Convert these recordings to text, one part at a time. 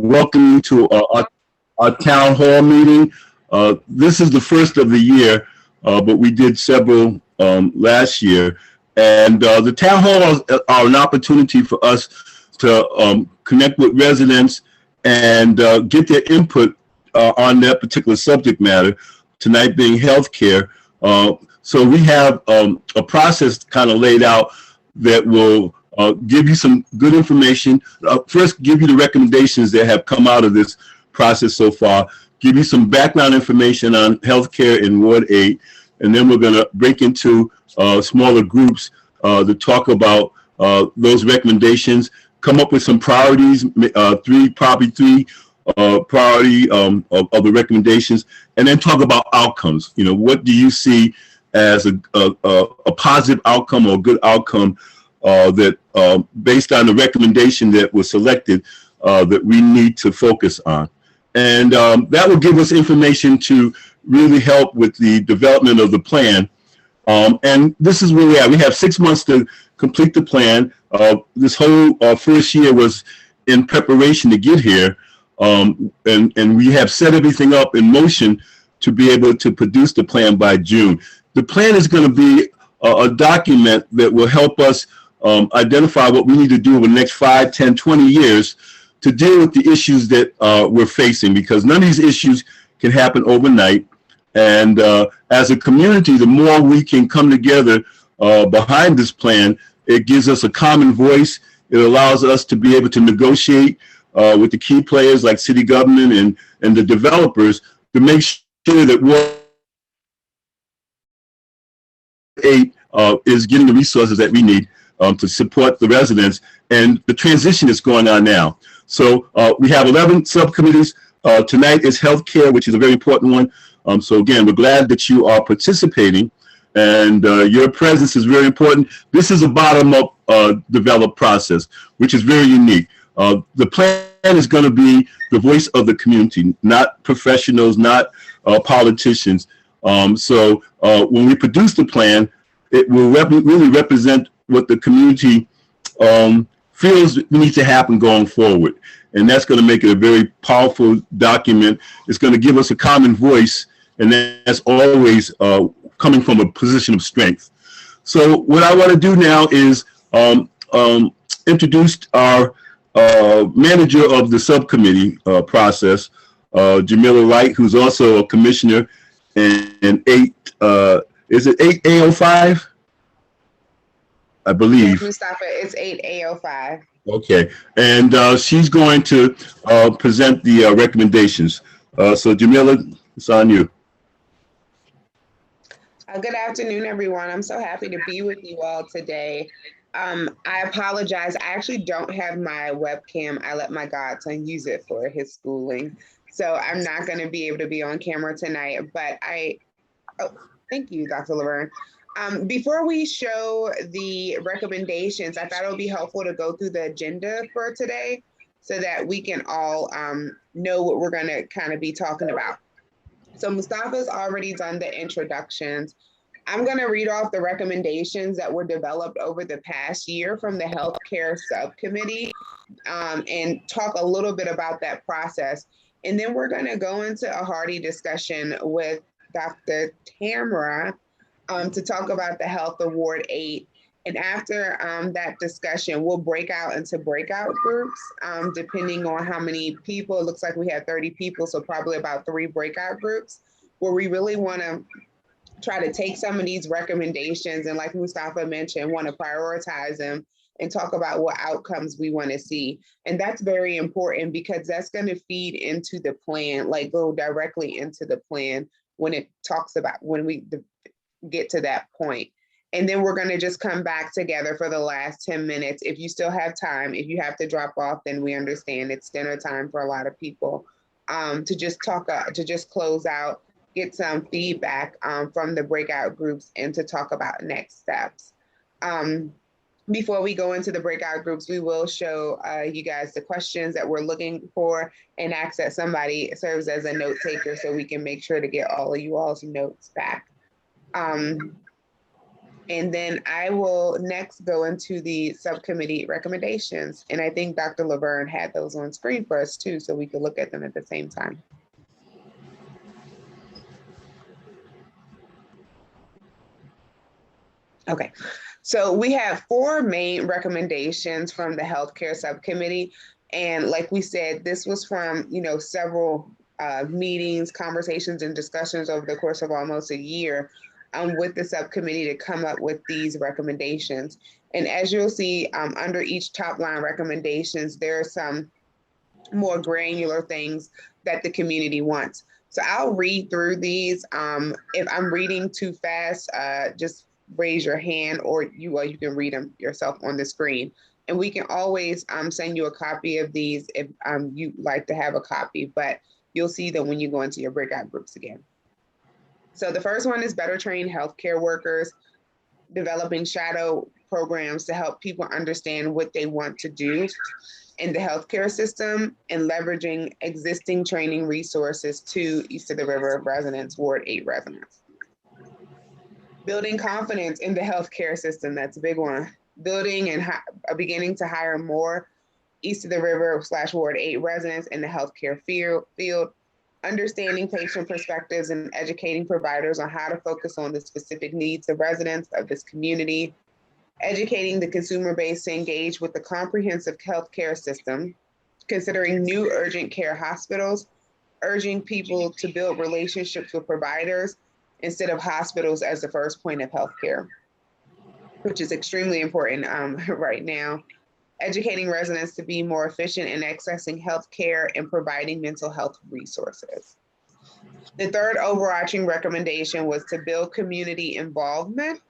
welcome you to our town hall meeting. This is the first of the year, but we did several last year. And the town halls are an opportunity for us to connect with residents and get their input on that particular subject matter, tonight being healthcare. So we have a process kind of laid out that will give you some good information. First, give you the recommendations that have come out of this process so far, give you some background information on healthcare in Ward 8, and then we're going to break into smaller groups to talk about those recommendations, come up with some priorities, probably three priority of the recommendations, and then talk about outcomes. You know, what do you see as a positive outcome or a good outcome that based on the recommendation that was selected that we need to focus on. And that will give us information to really help with the development of the plan. And this is where we are. We have 6 months to complete the plan. This whole first year was in preparation to get here. And we have set everything up in motion to be able to produce the plan by June. The plan is going to be a document that will help us identify what we need to do over the next 5, 10, 20 years to deal with the issues that we're facing, because none of these issues can happen overnight. And as a community, the more we can come together behind this plan, it gives us a common voice. It allows us to be able to negotiate with the key players like city government and the developers to make sure that Ward 8 is getting the resources that we need to support the residents, and the transition is going on now. So we have 11 subcommittees. Tonight is healthcare, which is a very important one. So again, we're glad that you are participating, and your presence is very important. This is a bottom-up developed process, which is very unique. The plan is going to be the voice of the community, not professionals, not politicians. So when we produce the plan, it will really represent what the community feels needs to happen going forward. And that's going to make it a very powerful document. It's going to give us a common voice, and that's always coming from a position of strength. So what I want to do now is introduce our manager of the subcommittee process, Jamila Wright, who's also a commissioner in 8, is it 8A05? I believe. Yes, Mustafa, it's 8A05. Okay, and she's going to present the recommendations. So Jamila, it's on you. Good afternoon, everyone. I'm so happy to be with you all today. I apologize. I actually don't have my webcam. I let my godson use it for his schooling. So I'm not going to be able to be on camera tonight, but thank you, Dr. Laverne. Before we show the recommendations, I thought it would be helpful to go through the agenda for today so that we can all know what we're going to kind of be talking about. So Mustafa's already done the introductions. I'm going to read off the recommendations that were developed over the past year from the healthcare subcommittee and talk a little bit about that process. And then we're going to go into a hearty discussion with Dr. Tamara to talk about the health of Ward 8. And after that discussion, we'll break out into breakout groups, depending on how many people. It looks like we have 30 people, so probably about 3 breakout groups, where we really want to try to take some of these recommendations and, like Mustafa mentioned, want to prioritize them and talk about what outcomes we want to see. And that's very important because that's going to feed into the plan, like go directly into the plan when it talks about when we get to that point. And then we're going to just come back together for the last 10 minutes. If you still have time, if you have to drop off, then we understand it's dinner time for a lot of people, to just talk, to just close out, get some feedback from the breakout groups and to talk about next steps. Before we go into the breakout groups, we will show you guys the questions that we're looking for and ask that somebody serves as a note taker so we can make sure to get all of you all's notes back. And then I will next go into the subcommittee recommendations. And I think Dr. Laverne had those on screen for us too, so we could look at them at the same time. Okay, so we have 4 main recommendations from the healthcare subcommittee. And like we said, this was from, several meetings, conversations, and discussions over the course of almost a year with the subcommittee to come up with these recommendations. And as you'll see, under each top line recommendations, there are some more granular things that the community wants. So I'll read through these. If I'm reading too fast, just raise your hand, or you can read them yourself on the screen. And we can always send you a copy of these if you'd like to have a copy, but you'll see them when you go into your breakout groups again. So the first one is better trained healthcare workers, developing shadow programs to help people understand what they want to do in the healthcare system, and leveraging existing training resources to East of the River residents, Ward 8 residents. Building confidence in the healthcare system, that's a big one. Building and beginning to hire more East of the River / Ward 8 residents in the healthcare field, understanding patient perspectives and educating providers on how to focus on the specific needs of residents of this community, educating the consumer base to engage with the comprehensive healthcare system, considering new urgent care hospitals, urging people to build relationships with providers instead of hospitals as the first point of healthcare, which is extremely important right now. Educating residents to be more efficient in accessing healthcare and providing mental health resources. The third overarching recommendation was to build community involvement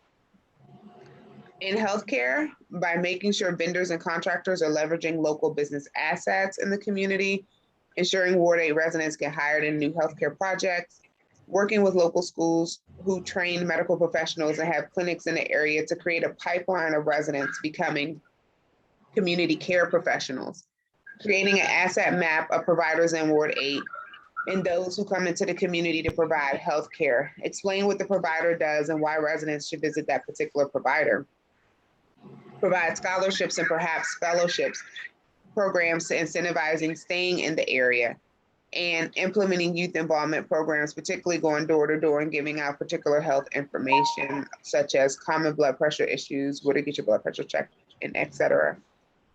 in healthcare by making sure vendors and contractors are leveraging local business assets in the community, ensuring Ward 8 residents get hired in new healthcare projects, working with local schools who train medical professionals and have clinics in the area to create a pipeline of residents becoming community care professionals, creating an asset map of providers in Ward 8 and those who come into the community to provide healthcare, explain what the provider does and why residents should visit that particular provider, provide scholarships and perhaps fellowships programs to incentivizing staying in the area, and implementing youth involvement programs, particularly going door to door and giving out particular health information, such as common blood pressure issues, where to get your blood pressure checked, and et cetera.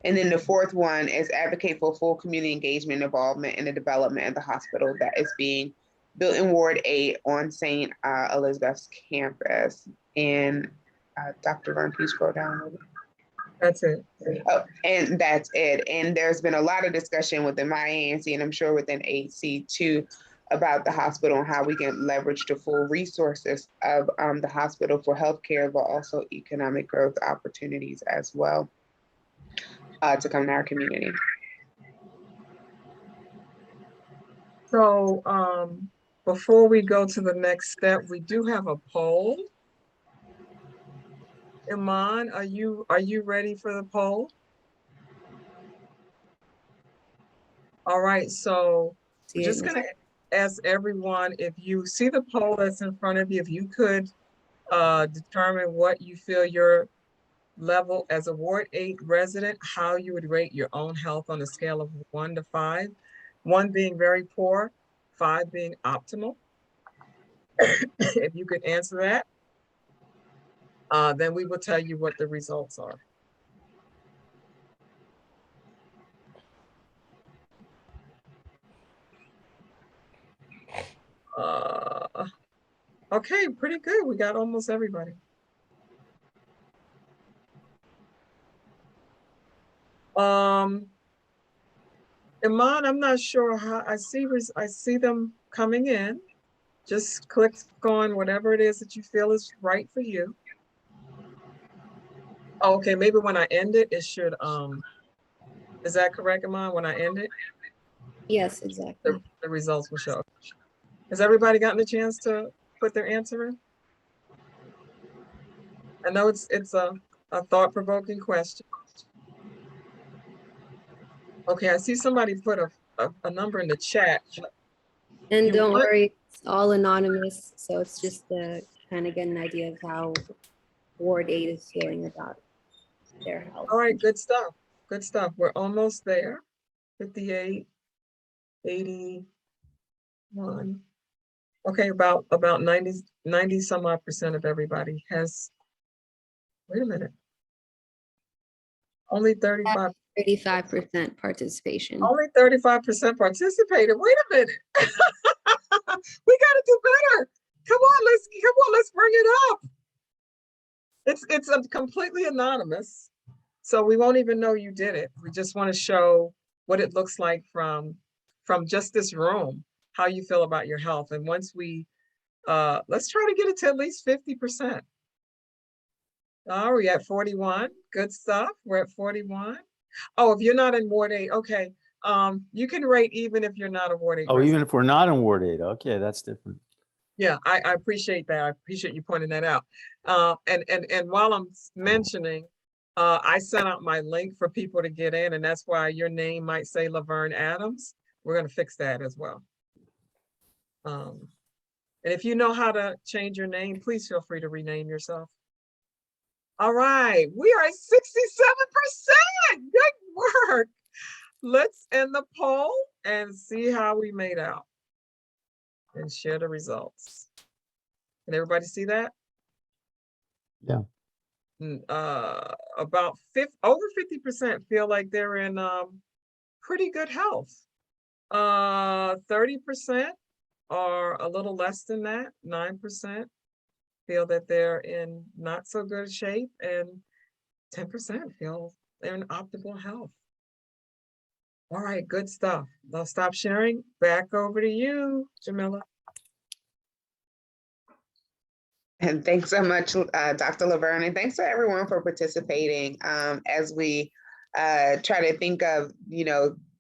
And then the fourth one is advocate for full community engagement and involvement in the development of the hospital that is being built in Ward 8 on St. Elizabeth's campus. And Dr. Vern, please scroll down a little bit. That's it. Oh, and that's it. And there's been a lot of discussion within my ANC, and I'm sure within AC too, about the hospital and how we can leverage the full resources of the hospital for healthcare, but also economic growth opportunities as well to come to our community. So before we go to the next step, we do have a poll. Iman, are you ready for the poll? All right, so just gonna ask everyone, if you see the poll that's in front of you, if you could determine what you feel your level as a Ward 8 resident, how you would rate your own health on a scale of 1 to 5, 1 being very poor, 5 being optimal. If you could answer that, then we will tell you what the results are. Okay, pretty good. We got almost everybody. Iman, I'm not sure how I see them coming in. Just click on whatever it is that you feel is right for you. Oh, okay, maybe when I end it, it should, is that correct, Iman, when I end it? Yes, exactly. The results will show. Has everybody gotten a chance to put their answer in? I know it's a thought-provoking question. Okay, I see somebody put a number in the chat. And don't worry, it's all anonymous. So it's just to kind of get an idea of how Ward 8 is feeling about their health. All right, good stuff. Good stuff. We're almost there. 58, 81. Okay, about 90 some odd percent of everybody has, wait a minute. Only 35% 35% participation. participated. Wait a minute. We gotta do better. Come on, let's bring it up. It's completely anonymous. So we won't even know you did it. We just want to show what it looks like from just this room, how you feel about your health. And once we, let's try to get it to at least 50%. Oh, we're at 41. Good stuff. We're at 41. Oh, if you're not in Ward 8, okay. You can rate even if you're not a Ward 8. Oh, even if we're not in Ward 8. Okay, that's different. Yeah, I appreciate that. I appreciate you pointing that out. And while I'm mentioning, I sent out my link for people to get in, and that's why your name might say Laverne Adams. We're going to fix that as well. And if you know how to change your name, please feel free to rename yourself. All right, we are at 67%. Good work. Let's end the poll and see how we made out and share the results. Can everybody see that? Yeah. About over 50% feel like they're in pretty good health. 30% are a little less than that. 9% feel that they're in not so good shape, and 10% feel they're in optimal health. All right, good stuff. I'll stop sharing. Back over to you, Jamila. And thanks so much, Dr. Laverne, and thanks to everyone for participating. As we try to think of,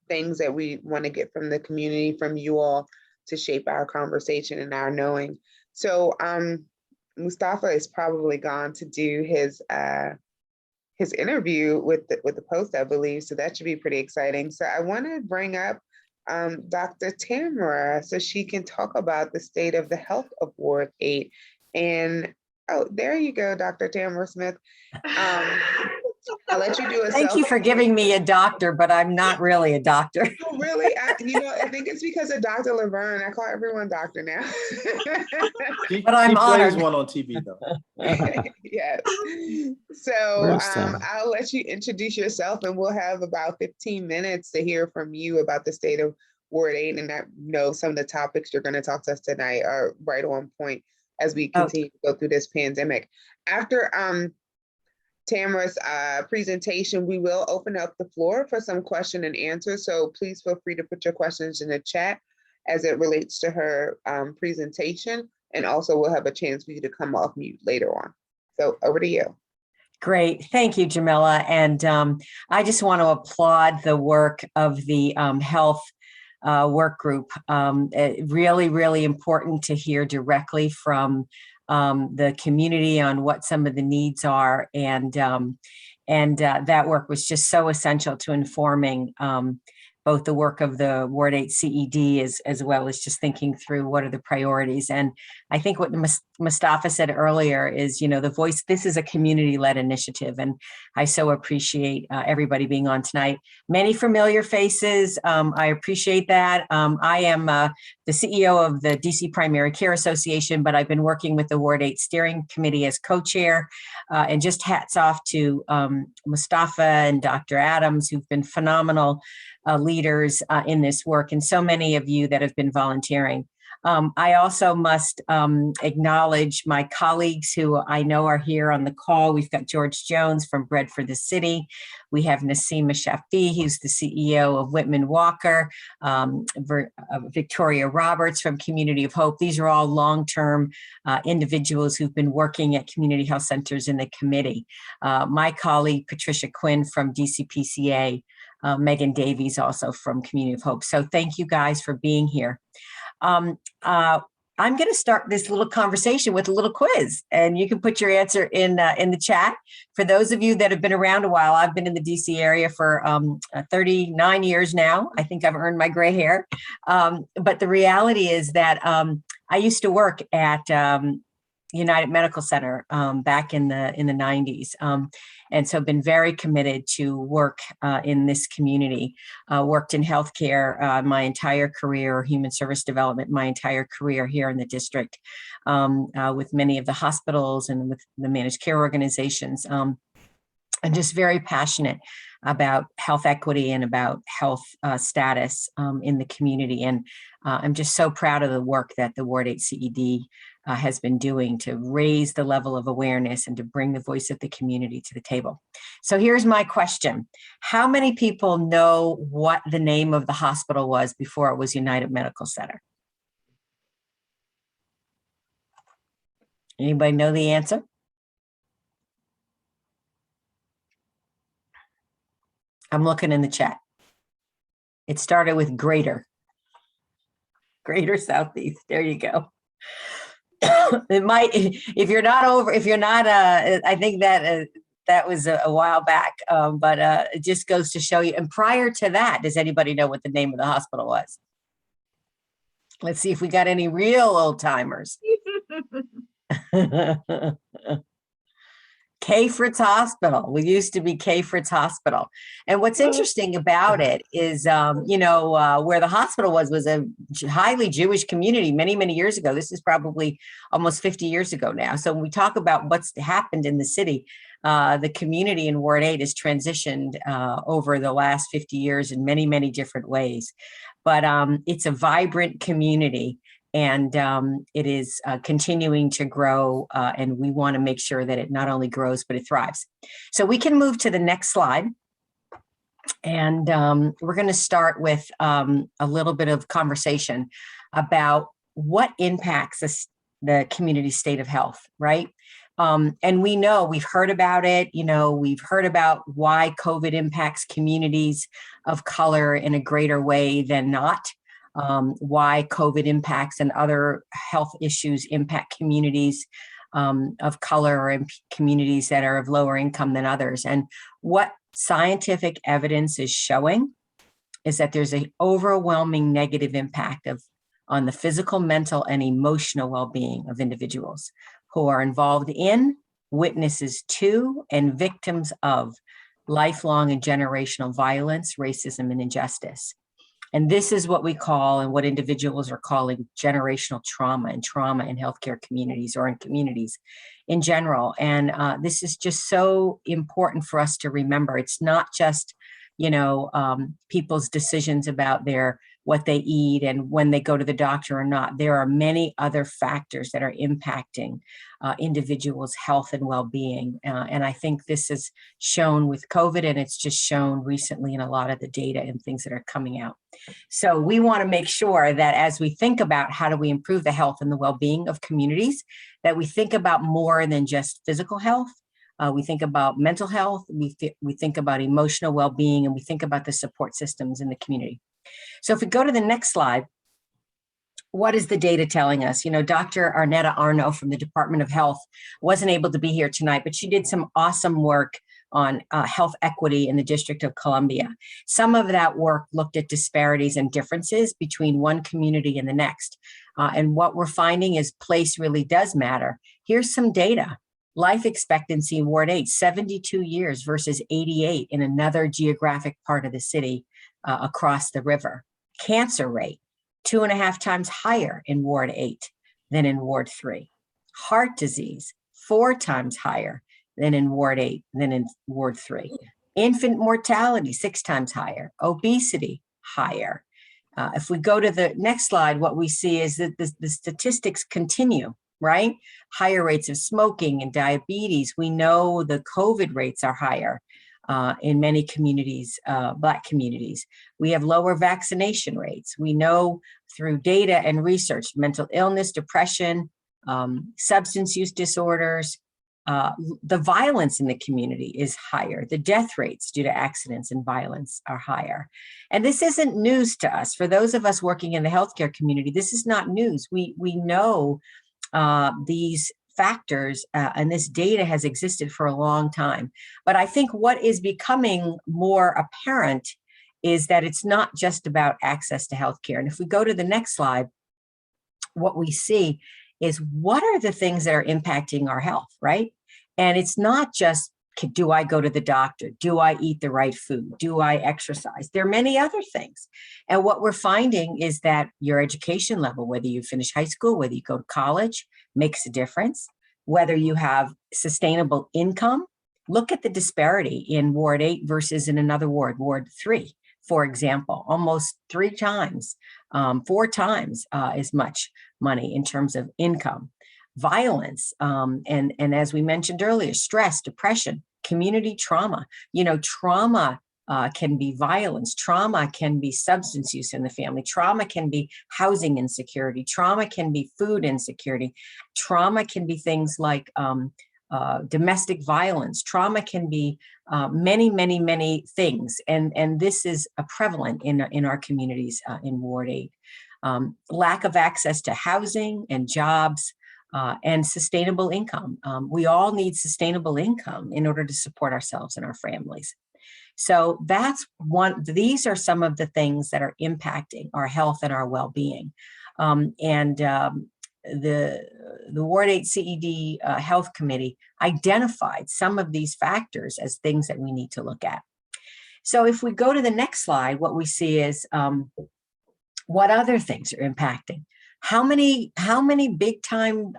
things that we want to get from the community, from you all, to shape our conversation and our knowing. So Mustafa is probably gone to do his interview with the Post, I believe. So that should be pretty exciting. So I want to bring up Dr. Tamara so she can talk about the state of the health of Ward 8. And oh, there you go, Dr. Tamara Smith. I'll let you do a Thank you for giving me a doctor, but I'm not really a doctor. Oh, really? I think it's because of Dr. Laverne. I call everyone doctor now. But I'm honored. Plays one on TV though. Yes. So Sam? I'll let you introduce yourself, and we'll have about 15 minutes to hear from you about the state of Ward 8. And I know some of the topics you're going to talk to us tonight are right on point as we continue to go through this pandemic. After Tamara's presentation, we will open up the floor for some question and answer. So please feel free to put your questions in the chat as it relates to her presentation. And also we'll have a chance for you to come off mute later on. So over to you. Great. Thank you, Jamila. And I just want to applaud the work of the health work group. Really, really important to hear directly from the community on what some of the needs are. And that work was just so essential to informing both the work of the W8CED as well as just thinking through what are the priorities. And I think what Mustafa said earlier is, the voice, this is a community-led initiative, and I so appreciate everybody being on tonight. Many familiar faces, I appreciate that. I am the CEO of the DC Primary Care Association, but I've been working with the Ward 8 Steering Committee as co-chair, and just hats off to Mustafa and Dr. Adams, who've been phenomenal leaders in this work, and so many of you that have been volunteering. I also must acknowledge my colleagues who I know are here on the call. We've got George Jones from Bread for the City. We have Naseema Shafi, who's the CEO of Whitman Walker, Victoria Roberts from Community of Hope. These are all long-term individuals who've been working at community health centers in the committee. My colleague, Patricia Quinn from DCPCA, Megan Davies also from Community of Hope. So thank you guys for being here. I'm going to start this little conversation with a little quiz, and you can put your answer in the chat. For those of you that have been around a while, I've been in the DC area for 39 years now. I think I've earned my gray hair. But the reality is that I used to work at United Medical Center back in the 90s. And so been very committed to work in this community. Worked in healthcare my entire career, human service development, my entire career here in the district with many of the hospitals and with the managed care organizations. And just very passionate about health equity and about health status in the community. And I'm just so proud of the work that the W8CED has been doing to raise the level of awareness and to bring the voice of the community to the table. So here's my question. How many people know what the name of the hospital was before it was United Medical Center? Anybody know the answer? I'm looking in the chat. It started with Greater Southeast. There you go. It might, if you're not, I think that that was a while back, but it just goes to show you. And prior to that, does anybody know what the name of the hospital was? Let's see if we got any real old timers. Kayfritz Hospital. We used to be Kayfritz Hospital. And what's interesting about it is, where the hospital was a highly Jewish community many, many years ago. This is probably almost 50 years ago now. So when we talk about what's happened in the city, the community in Ward 8 has transitioned over the last 50 years in many, many different ways. But it's a vibrant community. And it is continuing to grow, and we want to make sure that it not only grows, but it thrives. So we can move to the next slide. And we're going to start with a little bit of conversation about what impacts the community state of health, right? And we know, we've heard about it, we've heard about why COVID impacts communities of color in a greater way than not. Why COVID impacts and other health issues impact communities of color or in communities that are of lower income than others. And what scientific evidence is showing is that there's an overwhelming negative impact on the physical, mental, and emotional well-being of individuals who are involved in, witnesses to, and victims of lifelong and generational violence, racism, and injustice. And this is what we call, and what individuals are calling, generational trauma and trauma in healthcare communities or in communities in general. And this is just so important for us to remember. It's not just, people's decisions about what they eat and when they go to the doctor or not. There are many other factors that are impacting individuals' health and well-being. And I think this is shown with COVID, and it's just shown recently in a lot of the data and things that are coming out. So we want to make sure that as we think about how do we improve the health and the well-being of communities, that we think about more than just physical health. We think about mental health, we think about emotional well-being, and we think about the support systems in the community. So if we go to the next slide, what is the data telling us? Dr. Arnetta Arno from the Department of Health wasn't able to be here tonight, but she did some awesome work on health equity in the District of Columbia. Some of that work looked at disparities and differences between one community and the next. And what we're finding is place really does matter. Here's some data. Life expectancy in Ward 8, 72 years versus 88 in another geographic part of the city across the river. Cancer rate, 2.5 times higher in Ward 8 than in Ward 3. Heart disease, 4 times higher than in Ward 8 than in Ward 3. Infant mortality, 6 times higher. Obesity, higher. If we go to the next slide, what we see is that the statistics continue, right? Higher rates of smoking and diabetes. We know the COVID rates are higher in many communities, Black communities. We have lower vaccination rates. We know through data and research, mental illness, depression, substance use disorders, the violence in the community is higher. The death rates due to accidents and violence are higher. And this isn't news to us. For those of us working in the healthcare community, this is not news. We know these factors and this data has existed for a long time. But I think what is becoming more apparent is that it's not just about access to healthcare. And if we go to the next slide, what we see is what are the things that are impacting our health, right? And it's not just, do I go to the doctor? Do I eat the right food? Do I exercise? There are many other things. And what we're finding is that your education level, whether you finish high school, whether you go to college, makes a difference. Whether you have sustainable income, look at the disparity in Ward 8 versus in another ward, Ward 3, for example, almost 3 times, 4 times as much money in terms of income. Violence, and as we mentioned earlier, stress, depression, community trauma. Trauma can be violence. Trauma can be substance use in the family. Trauma can be housing insecurity. Trauma can be food insecurity. Trauma can be things like domestic violence. Trauma can be many, many, many things. And this is prevalent in our communities in Ward 8. Lack of access to housing and jobs, and sustainable income. We all need sustainable income in order to support ourselves and our families. So these are some of the things that are impacting our health and our well-being. The Ward 8 CED Health Committee identified some of these factors as things that we need to look at. So if we go to the next slide, what we see is what other things are impacting. How many big time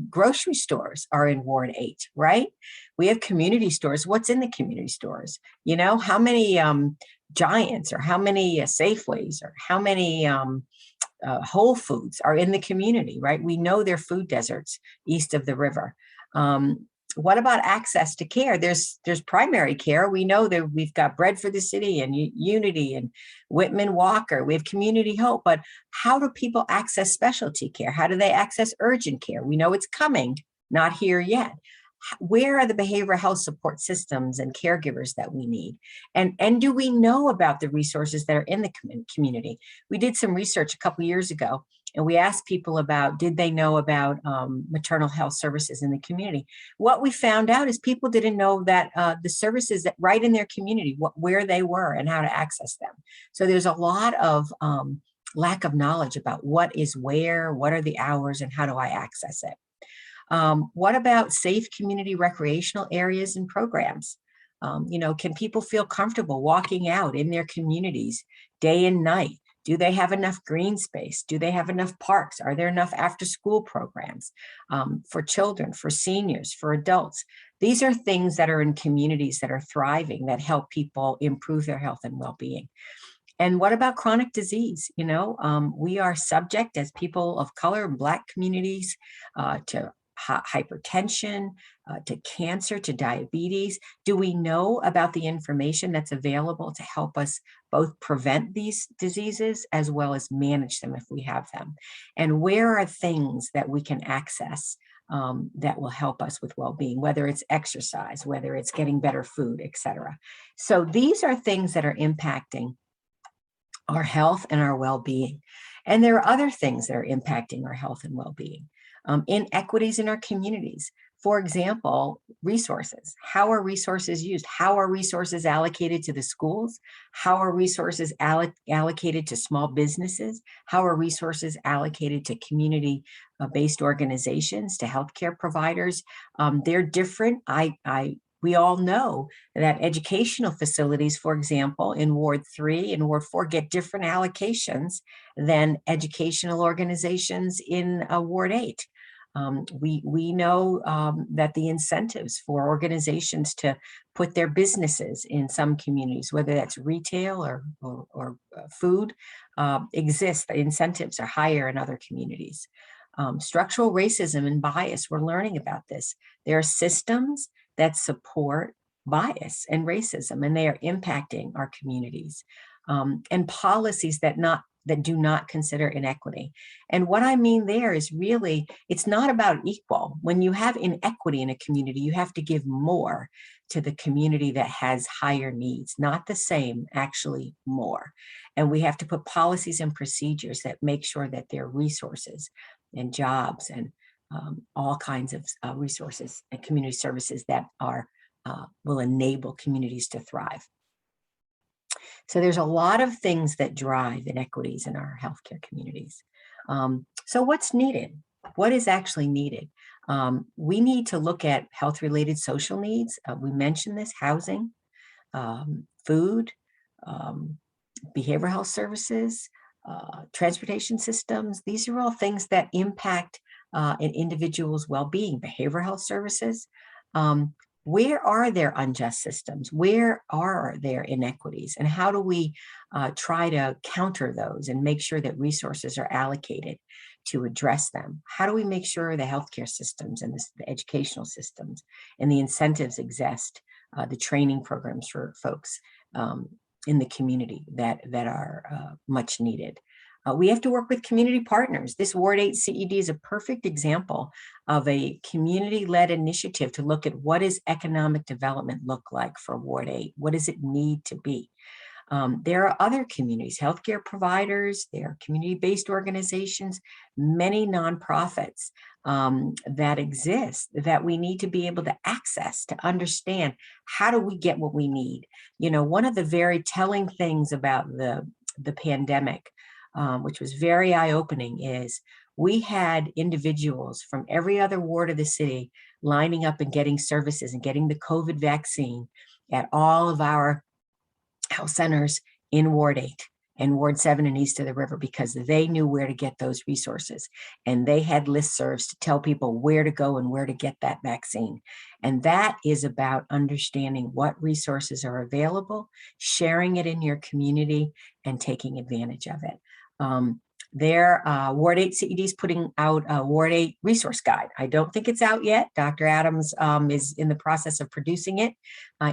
grocery stores are in Ward 8, right? We have community stores. What's in the community stores? How many Giants or how many Safeways or how many Whole Foods are in the community, right? We know they're food deserts east of the river. What about access to care? There's primary care. We know that we've got Bread for the City and Unity and Whitman Walker. We have Community Hope, but how do people access specialty care? How do they access urgent care? We know it's coming, not here yet. Where are the behavioral health support systems and caregivers that we need? And do we know about the resources that are in the community? We did some research a couple years ago, and we asked people about, did they know about maternal health services in the community? What we found out is people didn't know that the services that right in their community, where they were and how to access them. So there's a lot of lack of knowledge about what is where, what are the hours, and how do I access it? What about safe community recreational areas and programs? Can people feel comfortable walking out in their communities day and night? Do they have enough green space? Do they have enough parks? Are there enough after-school programs for children, for seniors, for adults? These are things that are in communities that are thriving, that help people improve their health and well-being. And what about chronic disease? We are subject as people of color and Black communities to hypertension, to cancer, to diabetes. Do we know about the information that's available to help us both prevent these diseases as well as manage them if we have them? And where are things that we can access that will help us with well-being, whether it's exercise, whether it's getting better food, etc. So these are things that are impacting our health and our well-being. And there are other things that are impacting our health and well-being. Inequities in our communities. For example, resources. How are resources used? How are resources allocated to the schools? How are resources allocated to small businesses? How are resources allocated to community-based organizations, to healthcare providers? They're different. We all know that educational facilities, for example, in Ward 3 and Ward 4 get different allocations than educational organizations in Ward 8. We know that the incentives for organizations to put their businesses in some communities, whether that's retail or food, exist. The incentives are higher in other communities. Structural racism and bias, we're learning about this. There are systems that support bias and racism, and they are impacting our communities. And policies that do not consider inequity. And what I mean there is really, it's not about equal. When you have inequity in a community, you have to give more to the community that has higher needs, not the same, actually more. And we have to put policies and procedures that make sure that there are resources and jobs and all kinds of resources and community services that will enable communities to thrive. So there's a lot of things that drive inequities in our healthcare communities. So what's needed? what is actually needed? We need to look at health-related social needs. We mentioned this: housing, food, behavioral health services, transportation systems. These are all things that impact an individual's well-being. Behavioral health services. Where are there unjust systems? Where are there inequities? And how do we try to counter those and make sure that resources are allocated to address them? How do we make sure the healthcare systems and the educational systems and the incentives exist, the training programs for folks in the community that are much needed? We have to work with community partners. This W8CED is a perfect example of a community-led initiative to look at what does economic development look like for Ward 8? What does it need to be? There are other communities, healthcare providers, there are community-based organizations, many nonprofits that exist that we need to be able to access to understand how do we get what we need. You know, one of the very telling things about the pandemic, which was very eye-opening, is we had individuals from every other ward of the city lining up and getting services and getting the COVID vaccine at all of our health centers in Ward 8 and Ward 7 and east of the river, because they knew where to get those resources. And they had listservs to tell people where to go and where to get that vaccine. And that is about understanding what resources are available, sharing it in your community, and taking advantage of it. W8CED is putting out a Ward 8 resource guide. I don't think it's out yet. Dr. Adams is in the process of producing it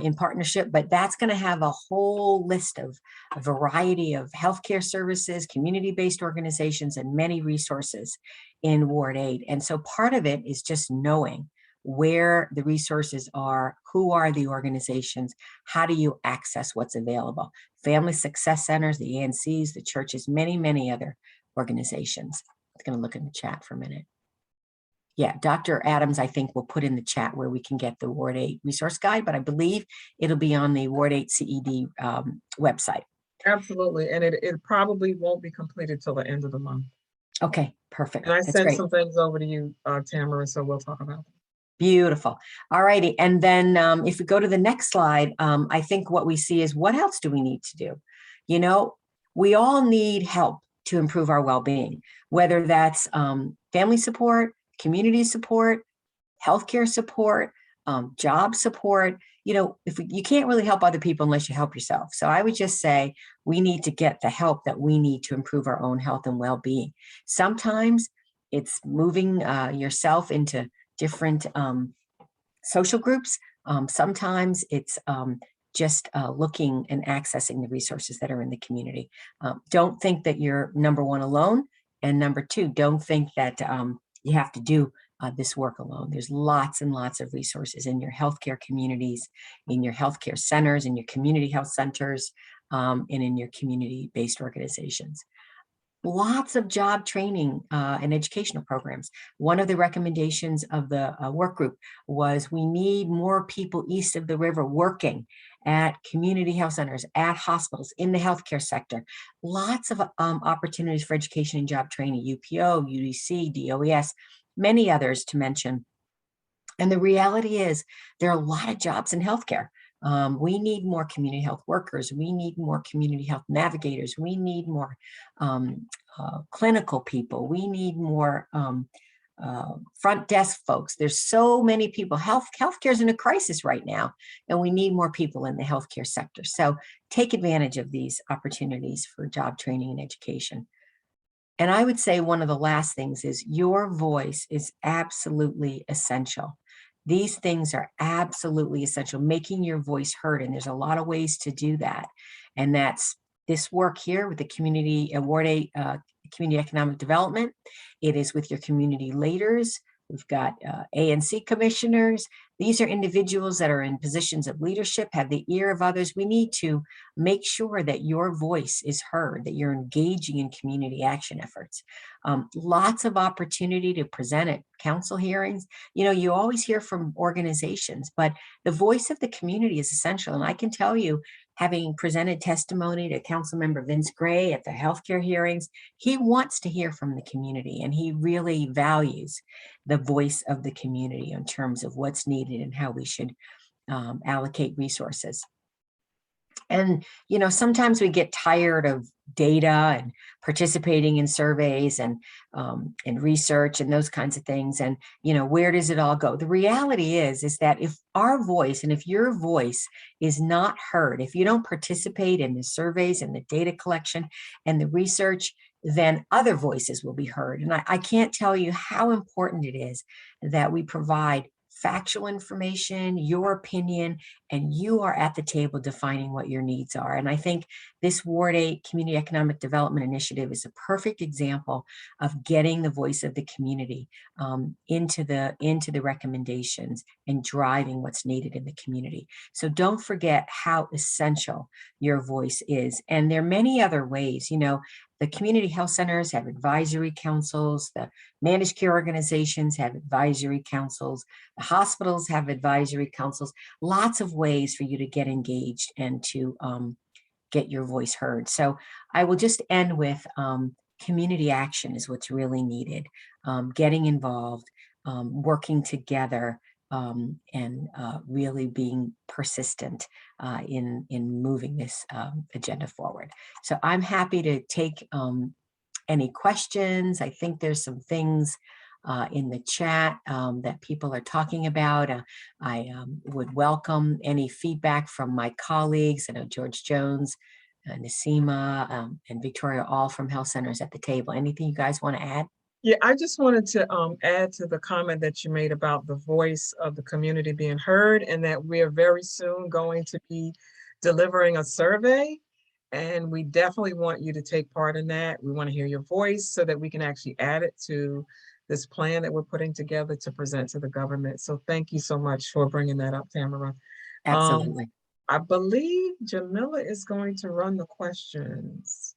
in partnership, but that's going to have a whole list of a variety of healthcare services, community-based organizations, and many resources in Ward 8. And so part of it is just knowing where the resources are, who are the organizations, how do you access what's available. Family Success Centers, the ANCs, the churches, many, many other organizations. I'm going to look in the chat for a minute. Yeah, Dr. Adams, I think, will put in the chat where we can get the Ward 8 resource guide, but I believe it'll be on the W8CED website. Absolutely, and it probably won't be completed till the end of the month. Okay, perfect. And I That's sent great. some things over to you, Tamara, so we'll talk about them. Beautiful. All righty. And then if we go to the next slide, I think what we see is, what else do we need to do? You know, we all need help to improve our well-being, whether that's family support, community support, healthcare support, job support. You know, you can't really help other people unless you help yourself. So I would just say we need to get the help that we need to improve our own health and well-being. Sometimes it's moving yourself into different social groups. Sometimes it's just looking and accessing the resources that are in the community. Don't think that you're number one alone. And number two, don't think that you have to do this work alone. There's lots and lots of resources in your healthcare communities, in your healthcare centers, in your community health centers, and in your community-based organizations. Lots of job training and educational programs. One of the recommendations of the work group was we need more people east of the river working at community health centers, at hospitals, in the healthcare sector. Lots of opportunities for education and job training, UPO, UDC, DOES, many others to mention. And the reality is there are a lot of jobs in healthcare. We need more community health workers. We need more community health navigators. We need more clinical people. We need more front desk folks. There's so many people. Healthcare is in a crisis right now, and we need more people in the healthcare sector. So take advantage of these opportunities for job training and education. And I would say one of the last things is your voice is absolutely essential. These things are absolutely essential, making your voice heard. And there's a lot of ways to do that. And that's this work here with the community Ward 8 community economic development. It is with your community leaders. We've got ANC commissioners. these are individuals that are in positions of leadership, have the ear of others. We need to make sure that your voice is heard, that you're engaging in community action efforts. Lots of opportunity to present at council hearings. You know, you always hear from organizations, but the voice of the community is essential. And I can tell you, having presented testimony to Councilmember Vince Gray at the healthcare hearings, he wants to hear from the community, and he really values the voice of the community in terms of what's needed and how we should allocate resources. And, you know, sometimes we get tired of data and participating in surveys and research and those kinds of things. And, you know, where does it all go? The reality is that if our voice and if your voice is not heard, if you don't participate in the surveys and the data collection and the research, then other voices will be heard. And I can't tell you how important it is that we provide factual information, your opinion, and you are at the table defining what your needs are. And I think this Ward 8 Community Economic Development Initiative is a perfect example of getting the voice of the community into the recommendations and driving what's needed in the community. So don't forget how essential your voice is. And there are many other ways. You know, the community health centers have advisory councils, the managed care organizations have advisory councils, the hospitals have advisory councils, lots of ways for you to get engaged and to get your voice heard. So I will just end with community action is what's really needed. Getting involved, working together, and really being persistent in moving this agenda forward. So I'm happy to take any questions. I think there's some things in the chat that people are talking about. I would welcome any feedback from my colleagues. I know George Jones, Nasima, and Victoria, all from health centers at the table. Anything you guys want to add? Yeah, I just wanted to add to the comment that you made about the voice of the community being heard, and that we are very soon going to be delivering a survey. And we definitely want you to take part in that. We want to hear your voice so that we can actually add it to this plan that we're putting together to present to the government. So thank you so much for bringing that up, Tamara. Absolutely. I believe Jamila is going to run the questions.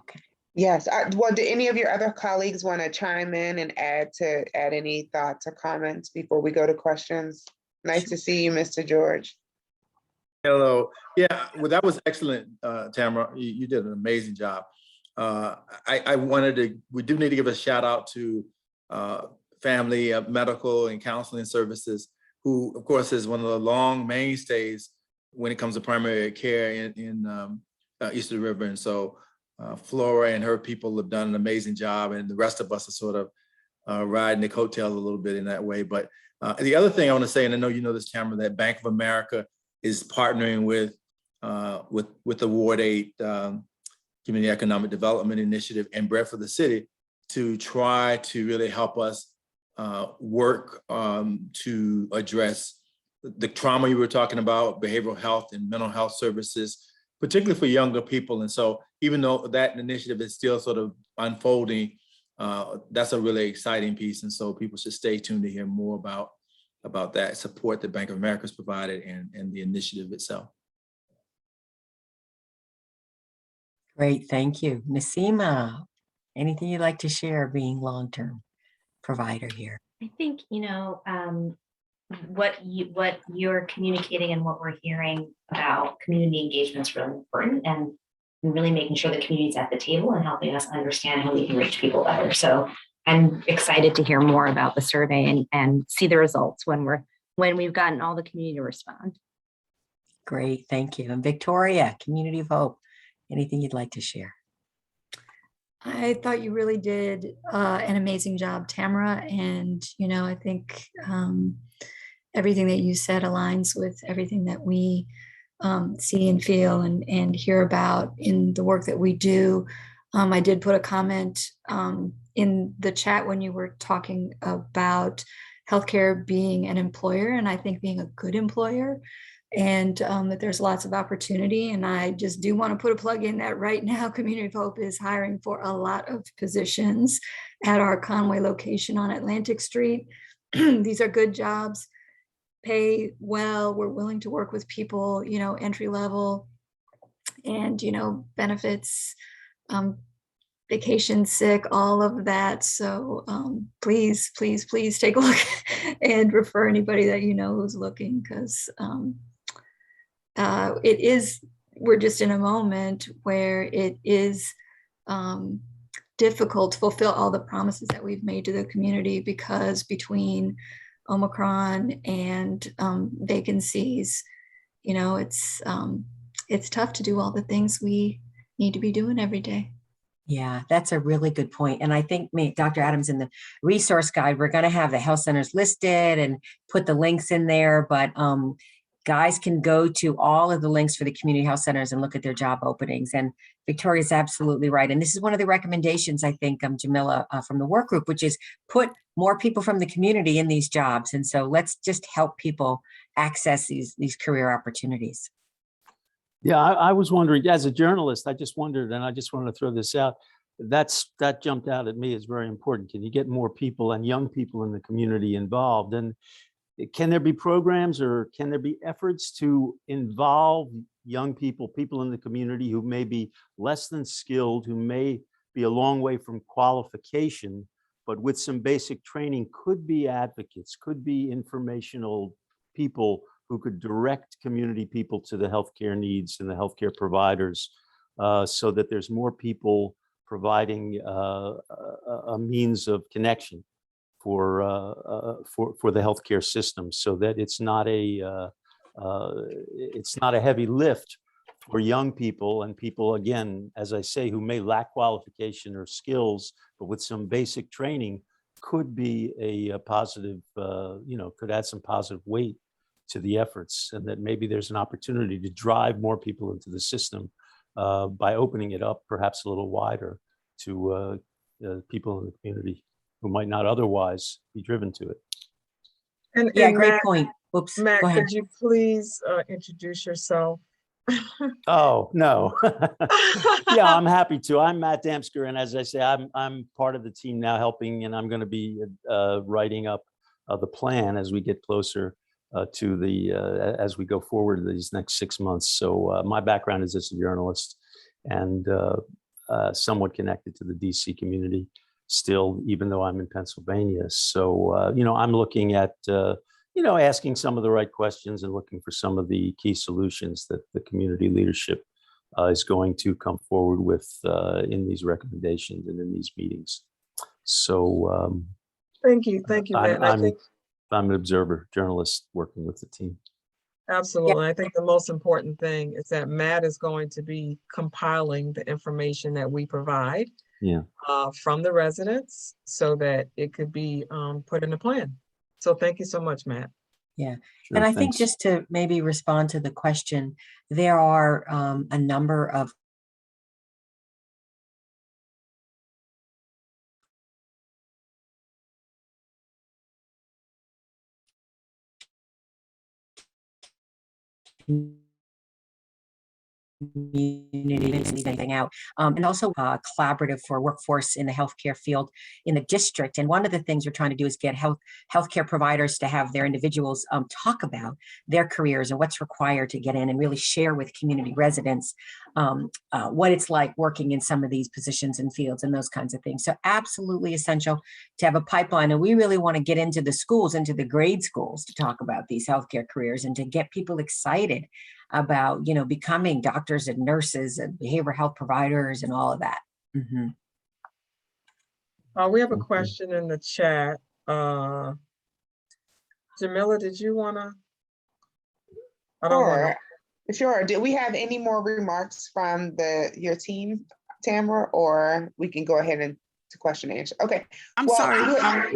Okay. Yes. Well, do any of your other colleagues want to chime in and add any thoughts or comments before we go to questions? Nice to see you, Mr. George. Hello. Yeah, well, that was excellent, Tamara. You did an amazing job. We do need to give a shout out to family medical and counseling services, who of course is one of the long mainstays when it comes to primary care in east of the river. And so Flora and her people have done an amazing job, and the rest of us are sort of riding the coattails a little bit in that way. But the other thing I want to say, and I know you know this, Tamara, that Bank of America is partnering with the Ward 8 Community Economic Development Initiative and Bread for the City to try to really help us work to address the trauma you were talking about, behavioral health and mental health services, particularly for younger people. And so even though that initiative is still sort of unfolding, that's a really exciting piece. And so people should stay tuned to hear more about that support that Bank of America has provided and the initiative itself. Great, thank you. Nasima, anything you'd like to share being long-term provider here? I think, you know, what you're communicating and what we're hearing about community engagement is really important, and really making sure the community is at the table and helping us understand how we can reach people better. So I'm excited to hear more about the survey and see the results when we've gotten all the community to respond. Great, thank you. And Victoria, Community of Hope, anything you'd like to share? I thought you really did an amazing job, Tamara. And, you know, I think everything that you said aligns with everything that we see and feel and hear about in the work that we do. I did put a comment in the chat when you were talking about healthcare being an employer, and I think being a good employer, and that there's lots of opportunity. And I just do want to put a plug in that right now, Community of Hope is hiring for a lot of positions at our Conway location on Atlantic Street. These are good jobs. pay well. We're willing to work with people, you know, entry level, and, you know, benefits, vacation, sick, all of that. So please, please, please take a look and refer anybody that you know who's looking, because we're just in a moment where it is difficult to fulfill all the promises that we've made to the community, because between Omicron and vacancies, you know, it's tough to do all the things we need to be doing every day. Yeah, that's a really good point. And I think Dr. Adams, in the resource guide, we're going to have the health centers listed and put the links in there, but guys can go to all of the links for the community health centers and look at their job openings. And Victoria's absolutely right. And this is one of the recommendations, I think, Jamila, from the work group, which is put more people from the community in these jobs. And so let's just help people access these career opportunities. Yeah, I was wondering, as a journalist, I just wondered, and I just want to throw this out, that jumped out at me as very important. Can you get more people and young people in the community involved? And can there be programs, or can there be efforts to involve young people in the community who may be less than skilled, who may be a long way from qualification, but with some basic training, could be advocates, could be informational people who could direct community people to the healthcare needs and the healthcare providers, so that there's more people providing a means of connection for the healthcare system, so that it's not a heavy lift for young people, and people, again, as I say, who may lack qualification or skills, but with some basic training could be a positive, could add some positive weight to the efforts, and that maybe there's an opportunity to drive more people into the system by opening it up perhaps a little wider to people in the community who might not otherwise be driven to it. And Great Matt, point. Oops, Matt, go ahead. could you please introduce yourself? Oh, no. Yeah, I'm happy to. I'm Matt Damsker, and as I say, I'm part of the team now helping, and I'm going to be writing up the plan as we get closer as we go forward these next 6 months. So my background is as a journalist, and somewhat connected to the DC community still, even though I'm in Pennsylvania. So, I'm looking at, asking some of the right questions and looking for some of the key solutions that the community leadership is going to come forward with in these recommendations and in these meetings. So Thank you, Matt. I'm an observer journalist working with the team. Absolutely. I think the most important thing is that Matt is going to be compiling the information that we provide from the residents, so that it could be put in a plan. So thank you so much, Matt. Yeah. Sure, and I thanks. think, just to maybe respond to the question, there are a number of community out, and also collaborative for workforce in the healthcare field in the district. And one of the things we're trying to do is get healthcare providers to have their individuals talk about their careers and what's required to get in, and really share with community residents what it's like working in some of these positions and fields and those kinds of things. So absolutely essential to have a pipeline. And we really want to get into the schools, into the grade schools, to talk about these healthcare careers and to get people excited about, becoming doctors and nurses and behavioral health providers and all of that. Mm-hmm. We have a question in the chat. Jamila, did you want to? Sure. Do we have any more remarks from your team, Tamara, or we can go ahead and to question and answer? Okay. I'm sorry.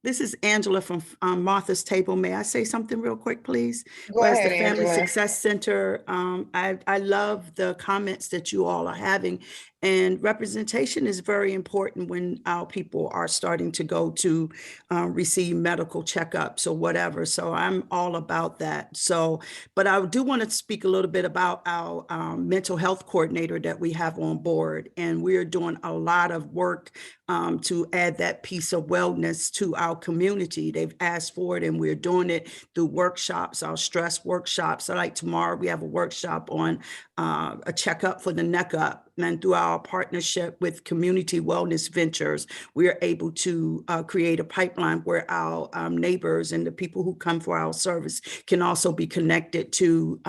This is Angela from Martha's Table. May I say something real quick, please? Go ahead, the Family Angela. Success Center, I love the comments that you all are having. And representation is very important when our people are starting to go to receive medical checkups or whatever. So I'm all about that. So, but I do want to speak a little bit about our mental health coordinator that we have on board. And we're doing a lot of work to add that piece of wellness to our our community. They've asked for it, and we're doing it through workshops, our stress workshops. So like tomorrow, we have a workshop on a checkup for the neck up. And through our partnership with Community Wellness Ventures, we are able to create a pipeline where our neighbors and the people who come for our service can also be connected to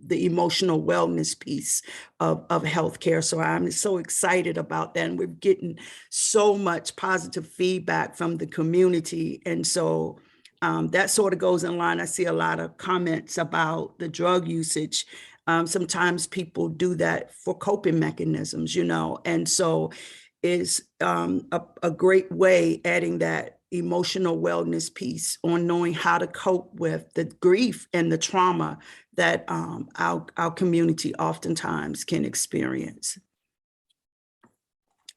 the emotional wellness piece of healthcare. So I'm so excited about that. And we're getting so much positive feedback from the community. And so that sort of goes in line. I see a lot of comments about the drug usage. Sometimes people do that for coping mechanisms, and so it's a great way adding that emotional wellness piece on knowing how to cope with the grief and the trauma that our community oftentimes can experience.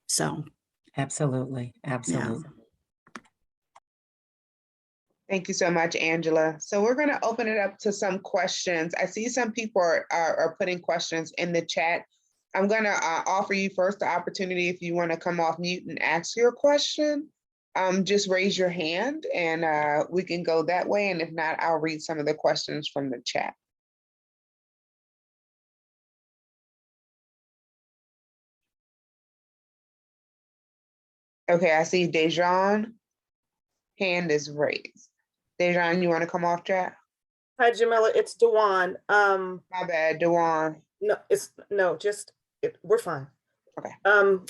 So. Absolutely. Absolutely. Yeah. Thank you so much, Angela. So we're going to open it up to some questions. I see some people are putting questions in the chat. I'm going to offer you first the opportunity if you want to come off mute and ask your question. Just raise your hand and we can go that way. And if not, I'll read some of the questions from the chat. Okay, I see Dejan. Hand is raised. Dejan, you want to come off chat? Hi, Jamila, it's Dewan. My bad, Dewan. We're fine. Okay.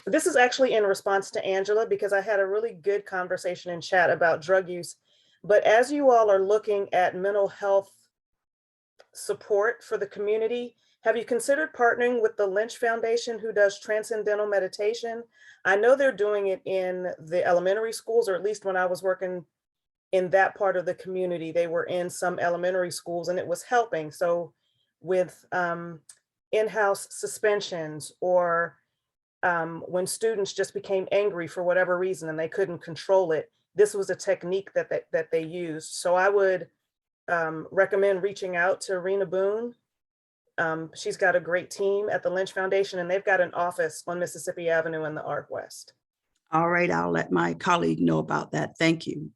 This is actually in response to Angela, because I had a really good conversation in chat about drug use. But as you all are looking at mental health support for the community, have you considered partnering with the Lynch Foundation, who does transcendental meditation? I know they're doing it in the elementary schools, or at least when I was working in that part of the community, they were in some elementary schools and it was helping. So with in-house suspensions, or when students just became angry for whatever reason and they couldn't control it, this was a technique that they used. So I would recommend reaching out to Rena Boone. She's got a great team at the Lynch Foundation, and they've got an office on Mississippi Avenue in the Arc West. All right, I'll let my colleague know about that. Thank you.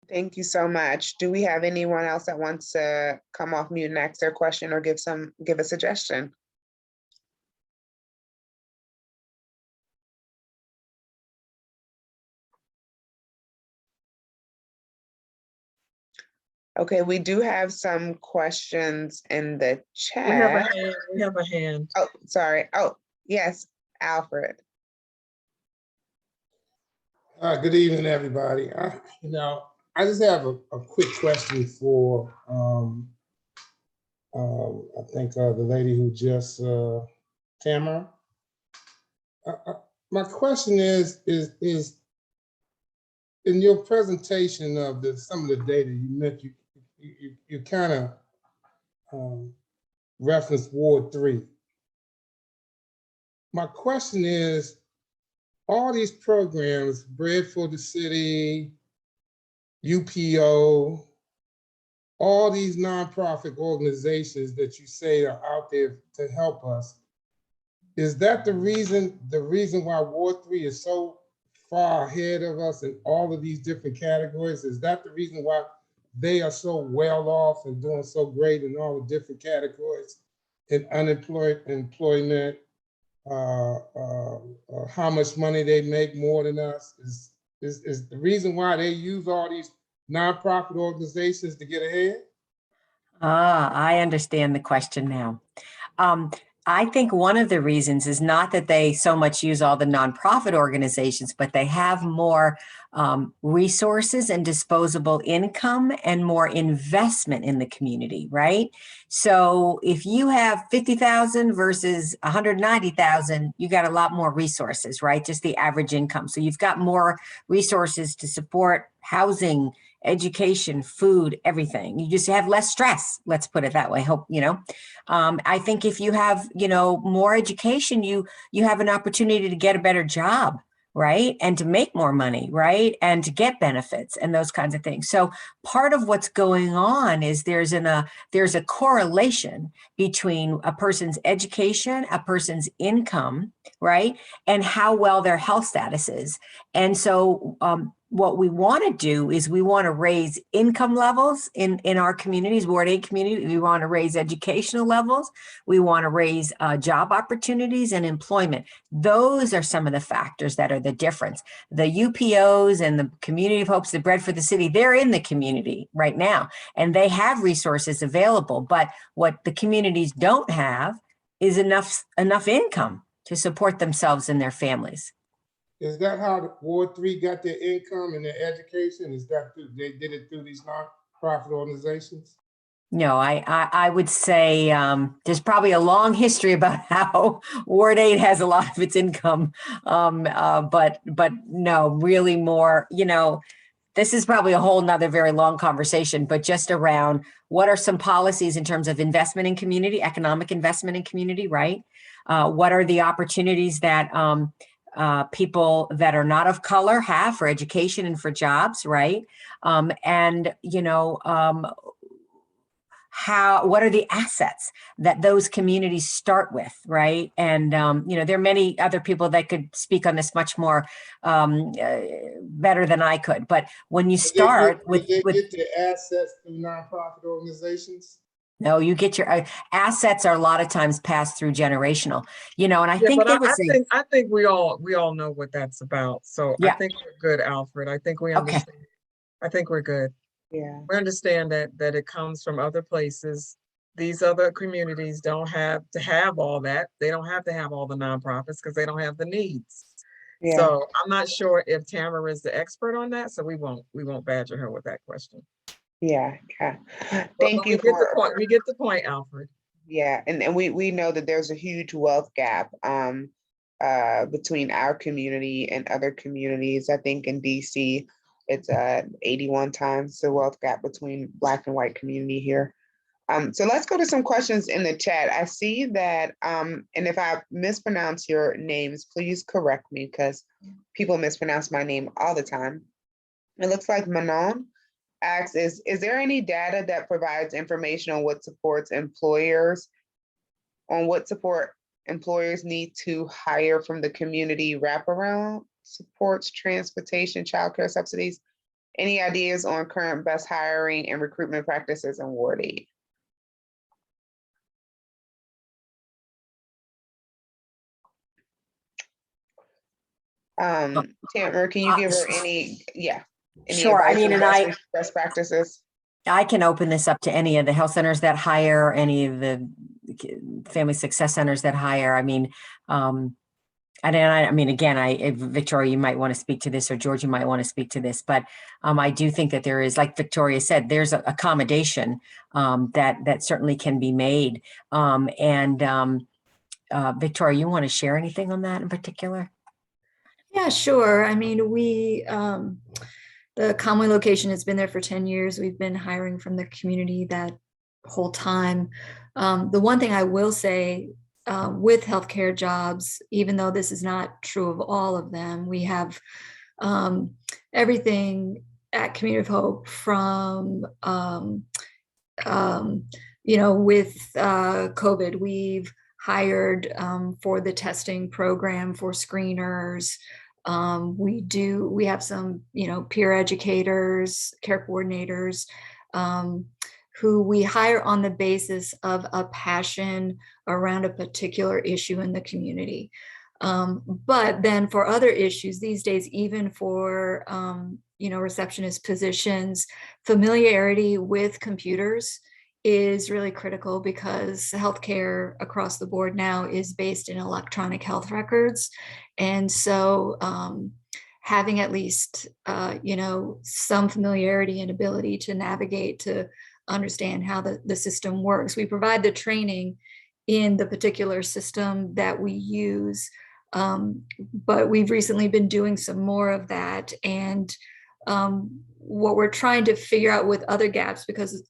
Thank you so much. Do we have anyone else that wants to come off mute and ask their question or give a suggestion? Okay, we do have some questions in the chat. We have a hand. Oh, sorry. Oh, yes, Alfred. Good evening, everybody. I just have a quick question for, I think the lady who just, Tamara. My question is in your presentation of some of the data you mentioned, you kind of referenced Ward 3. My question is, all these programs, Bread for the City, UPO, all these nonprofit organizations that you say are out there to help us, is that the reason why Ward 3 is so far ahead of us in all of these different categories? Is that the reason why they are so well off and doing so great in all the different categories, in employment, how much money they make more than us? Is the reason why they use all these nonprofit organizations to get ahead? I understand the question now. I think one of the reasons is not that they so much use all the nonprofit organizations, but they have more resources and disposable income and more investment in the community, right? So if you have 50,000 versus 190,000, you got a lot more resources, right? Just the average income. So you've got more resources to support housing, education, food, everything. You just have less stress. Let's put it that way. I think if you have, more education, you have an opportunity to get a better job, right? And to make more money, right? And to get benefits and those kinds of things. So part of what's going on is there's a correlation between a person's education, a person's income, right? And how well their health status is. And so what we want to do is we want to raise income levels in our communities, Ward 8 community. We want to raise educational levels. We want to raise job opportunities and employment. Those are some of the factors that are the difference. The UPOs and the Community of Hopes, the Bread for the City, they're in the community right now, and they have resources available. But what the communities don't have is enough income to support themselves and their families. Is that how the Ward 3 got their income and their education? Is that they did it through these nonprofit organizations? No, I would say there's probably a long history about how Ward 8 has a lot of its income, but no, really more, this is probably a whole nother very long conversation, but just around what are some policies in terms of investment in community, economic investment in community, right? What are the opportunities that people that are not of color have for education and for jobs, right? What are the assets that those communities start with, right? And, there are many other people that could speak on this much more better than I could. But when you start with get their assets through nonprofit organizations? No, you get your assets are a lot of times passed through generational, and I think I think we all know what that's about. So yeah. I think we're good, Alfred. I think we understand. Okay. I think we're good. Yeah. We understand that it comes from other places. These other communities don't have to have all that. They don't have to have all the nonprofits because they don't have the needs. Yeah. So I'm not sure if Tamara is the expert on that. So we won't badger her with that question. Yeah. Thank you. We get the point, Alfred. Yeah, and we know that there's a huge wealth gap between our community and other communities. I think in DC, it's 81 times the wealth gap between Black and white community here. So let's go to some questions in the chat. I see that, and if I mispronounce your names, please correct me because people mispronounce my name all the time. It looks like Manon asks, is there any data that provides information on what support employers need to hire from the community wraparound supports, transportation, childcare subsidies? Any ideas on current best hiring and recruitment practices in Ward 8? Tamara, can you give her any? Yeah. Sure. I mean, and best practices. I can open this up to any of the health centers that hire, any of the family success centers that hire. I mean, Victoria, you might want to speak to this, or George, you might want to speak to this, but I do think that there is, like Victoria said, there's a accommodation that certainly can be made. Victoria, you want to share anything on that in particular? Yeah, sure. I mean, the Conway location has been there for 10 years. We've been hiring from the community that whole time. The one thing I will say with healthcare jobs, even though this is not true of all of them, we have everything at Community of Hope from, with COVID, we've hired for the testing program for screeners. We have some, peer educators, care coordinators, who we hire on the basis of a passion around a particular issue in the community. But then for other issues these days, even for, receptionist positions, familiarity with computers is really critical because healthcare across the board now is based in electronic health records. And so having at least, some familiarity and ability to navigate, to understand how the system works. We provide the training in the particular system that we use, but we've recently been doing some more of that. And what we're trying to figure out with other gaps, because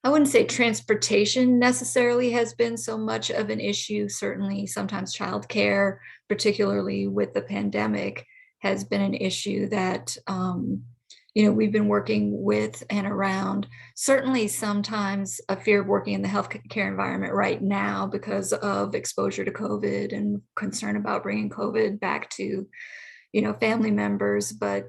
I wouldn't say transportation necessarily has been so much of an issue. Certainly, sometimes childcare, particularly with the pandemic, has been an issue that we've been working with and around. Certainly, sometimes a fear of working in the healthcare environment right now because of exposure to COVID and concern about bringing COVID back to, family members. But,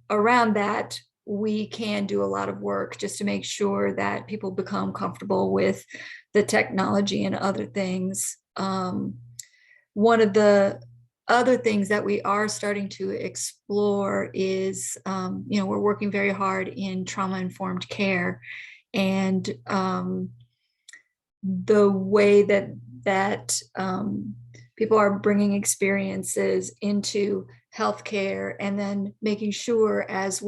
around that, we can do a lot of work just to make sure that people become comfortable with the technology and other things. One of the other things that we are starting to explore is, we're working very hard in trauma-informed care, and the way that people are bringing experiences into healthcare, and then making sure as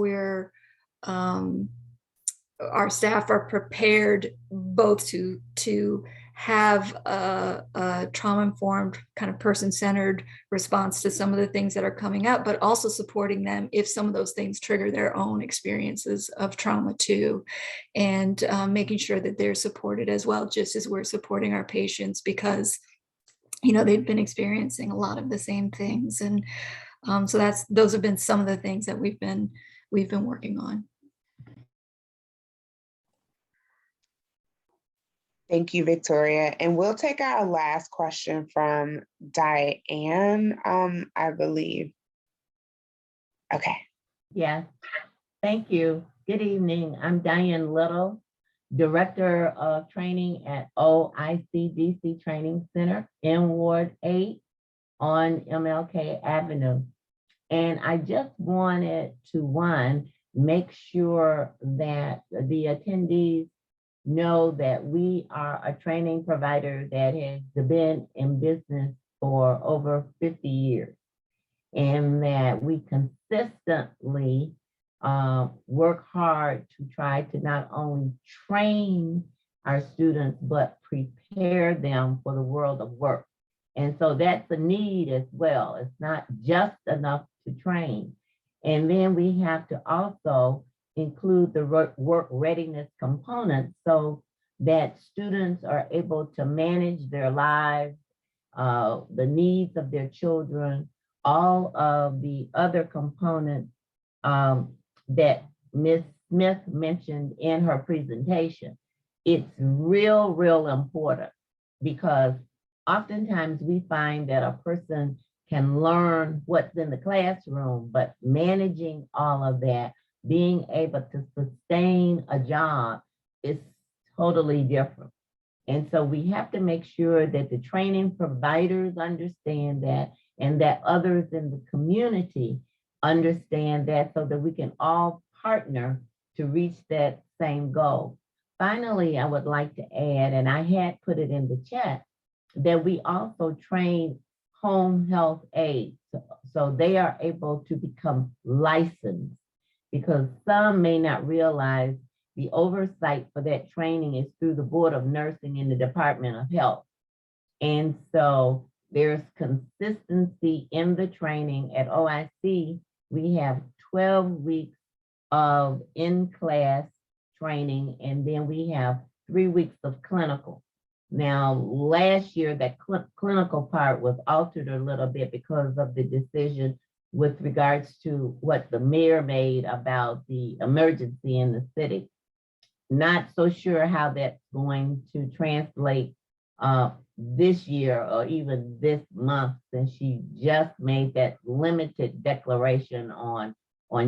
our staff are prepared both to have a trauma-informed kind of person-centered response to some of the things that are coming up, but also supporting them if some of those things trigger their own experiences of trauma too, and making sure that they're supported as well, just as we're supporting our patients, because they've been experiencing a lot of the same things. And so those have been some of the things that we've been working on. Thank you, Victoria. And we'll take our last question from Diane, I believe. Okay. Yes, thank you. Good evening. I'm Diane Little, Director of Training at OICDC Training Center in Ward 8 on MLK Avenue. And I just wanted to, make sure that the attendees know that we are a training provider that has been in business for over 50 years, and that we consistently work hard to try to not only train our students, but prepare them for the world of work. And so that's a need as well. It's not just enough to train. And then we have to also include the work readiness component so that students are able to manage their lives, the needs of their children, all of the other components that Ms. Smith mentioned in her presentation. It's real important, because oftentimes we find that a person can learn what's in the classroom, but managing all of that, being able to sustain a job, is totally different. And so we have to make sure that the training providers understand that, and that others in the community understand that, so that we can all partner to reach that same goal. Finally, I would like to add, and I had put it in the chat, that we also train home health aides, so they are able to become licensed, because some may not realize the oversight for that training is through the Board of Nursing in the Department of Health. And so there's consistency in the training. At OIC, we have 12 weeks of in-class training, and then we have 3 weeks of clinical. Now, last year, that clinical part was altered a little bit because of the decision with regards to what the mayor made about the emergency in the city. Not so sure how that's going to translate this year or even this month, since she just made that limited declaration on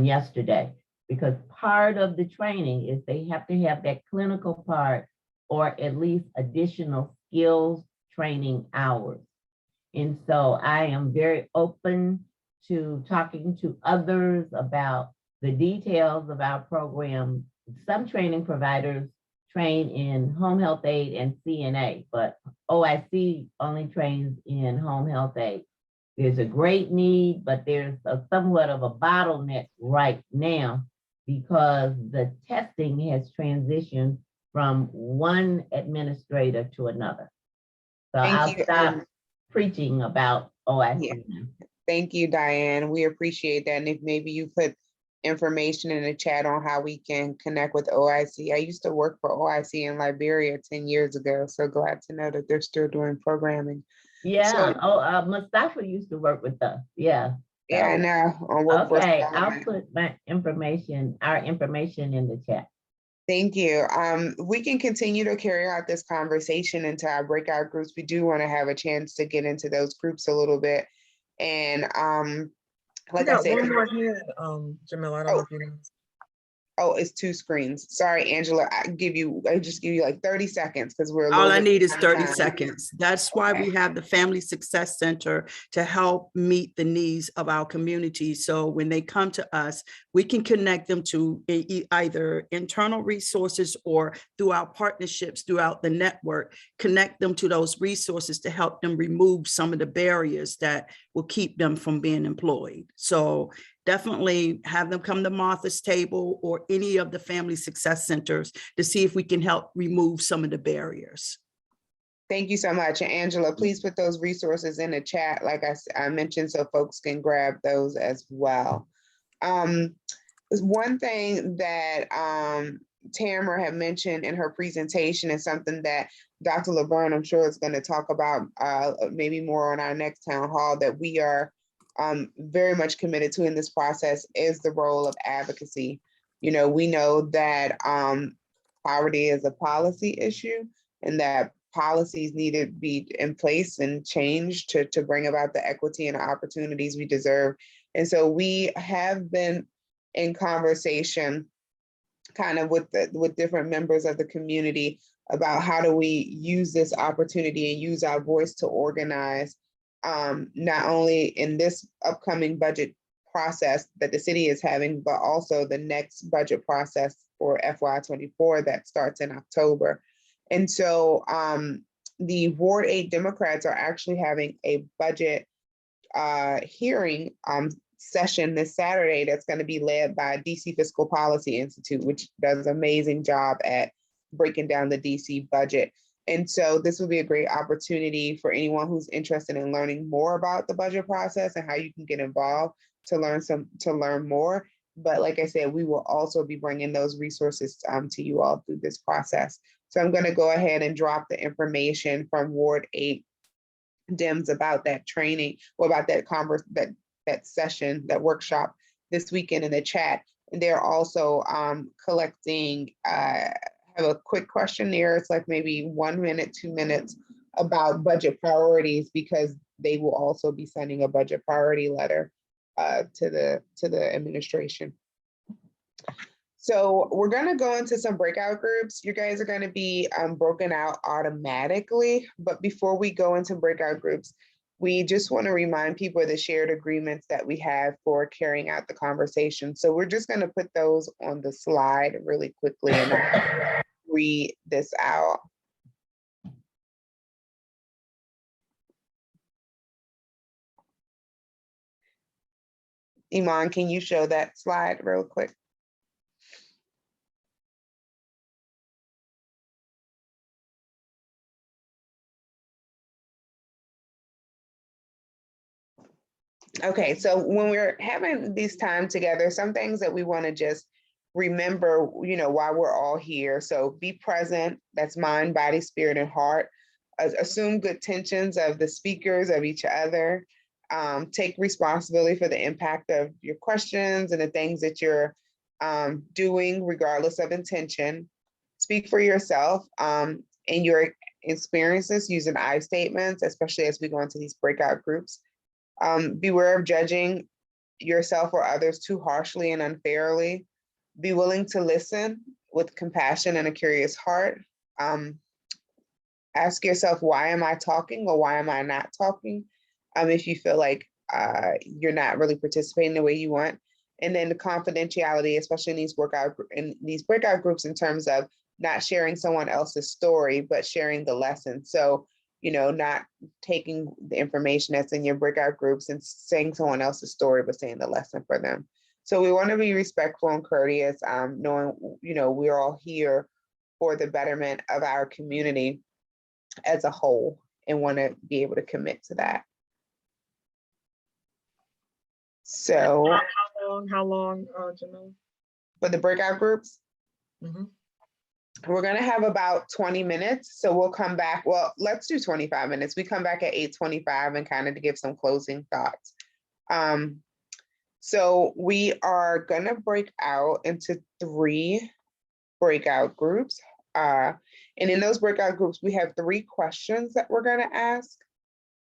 yesterday. Because part of the training is they have to have that clinical part, or at least additional skills training hours. And so I am very open to talking to others about the details of our program. Some training providers train in home health aid and CNA, but OIC only trains in home health aid. There's a great need, but there's somewhat of a bottleneck right now, because the testing has transitioned from one administrator to another. So I'll stop preaching about OIC. Yeah. Thank you, Diane. We appreciate that. And if maybe you could information in the chat on how we can connect with OIC. I used to work for OIC in Liberia 10 years ago, so glad to know that they're still doing programming. Yeah. So, Oh, Mustafa used to work with us. Yeah. yeah, I So, know, on workforce okay, I'll development. put my information, our information in the chat. Thank you. We can continue to carry out this conversation into our breakout groups. We do want to have a chance to get into those groups a little bit. And like I said, one more hand, Jamila, I don't know if you know. oh, it's 2 screens. Sorry, Angela, I just give you like 30 seconds because we're a All little I bit need is behind 30 time. seconds. That's why we have the Family Success Center to help meet the needs of our community. So when they come to us, we can connect them to either internal resources or through our partnerships throughout the network, connect them to those resources to help them remove some of the barriers that will keep them from being employed. So definitely have them come to Martha's Table or any of the Family Success Centers to see if we can help remove some of the barriers. Thank you so much. And Angela, please put those resources in the chat, like I mentioned, so folks can grab those as well. One thing that Tamara had mentioned in her presentation is something that Dr. LeBron, I'm sure, is going to talk about maybe more on our next town hall, that we are very much committed to in this process, is the role of advocacy. You know, we know that poverty is a policy issue and that policies need to be in place and changed to bring about the equity and opportunities we deserve. And so we have been in conversation kind of with different members of the community about how do we use this opportunity and use our voice to organize, not only in this upcoming budget process that the city is having, but also the next budget process for FY24 that starts in October. And so the Ward 8 Democrats are actually having a budget hearing session this Saturday that's going to be led by DC Fiscal Policy Institute, which does an amazing job at breaking down the DC budget. And so this will be a great opportunity for anyone who's interested in learning more about the budget process and how you can get involved to learn more. But like I said, we will also be bringing those resources to you all through this process. So I'm going to go ahead and drop the information from Ward 8 Dems about that training, or about that session, that workshop this weekend in the chat. And they're also collecting, have a quick questionnaire. It's like maybe 1 minute, 2 minutes about budget priorities, because they will also be sending a budget priority letter to the administration. So we're going to go into some breakout groups. You guys are going to be broken out automatically. But before we go into breakout groups, we just want to remind people of the shared agreements that we have for carrying out the conversation. So we're just going to put those on the slide really quickly and read this out. Iman, can you show that slide real quick? Okay, so when we're having these time together, some things that we want to just remember, you know, while we're all here. So be present, that's mind, body, spirit, and heart. Assume good tensions of the speakers, of each other. Take responsibility for the impact of your questions and the things that you're doing, regardless of intention. Speak for yourself and your experiences using I statements, especially as we go into these breakout groups. Beware of judging yourself or others too harshly and unfairly. Be willing to listen with compassion and a curious heart. Ask yourself, why am I talking, or why am I not talking? If you feel like you're not really participating the way you want. And then the confidentiality, especially in these breakout groups, in terms of not sharing someone else's story, but sharing the lesson. So, you know, not taking the information that's in your breakout groups and saying someone else's story, but saying the lesson for them. So we want to be respectful and courteous, knowing, you know, we're all here for the betterment of our community as a whole, and want to be able to commit to that. So How long, Jamila? For the breakout groups, Mhm. we're gonna have about 20 minutes. So we'll come back. Well, let's do 25 minutes. We come back at 8:25 and kind of to give some closing thoughts. So we are gonna break out into 3 breakout groups. And in those breakout groups, we have 3 questions that we're gonna ask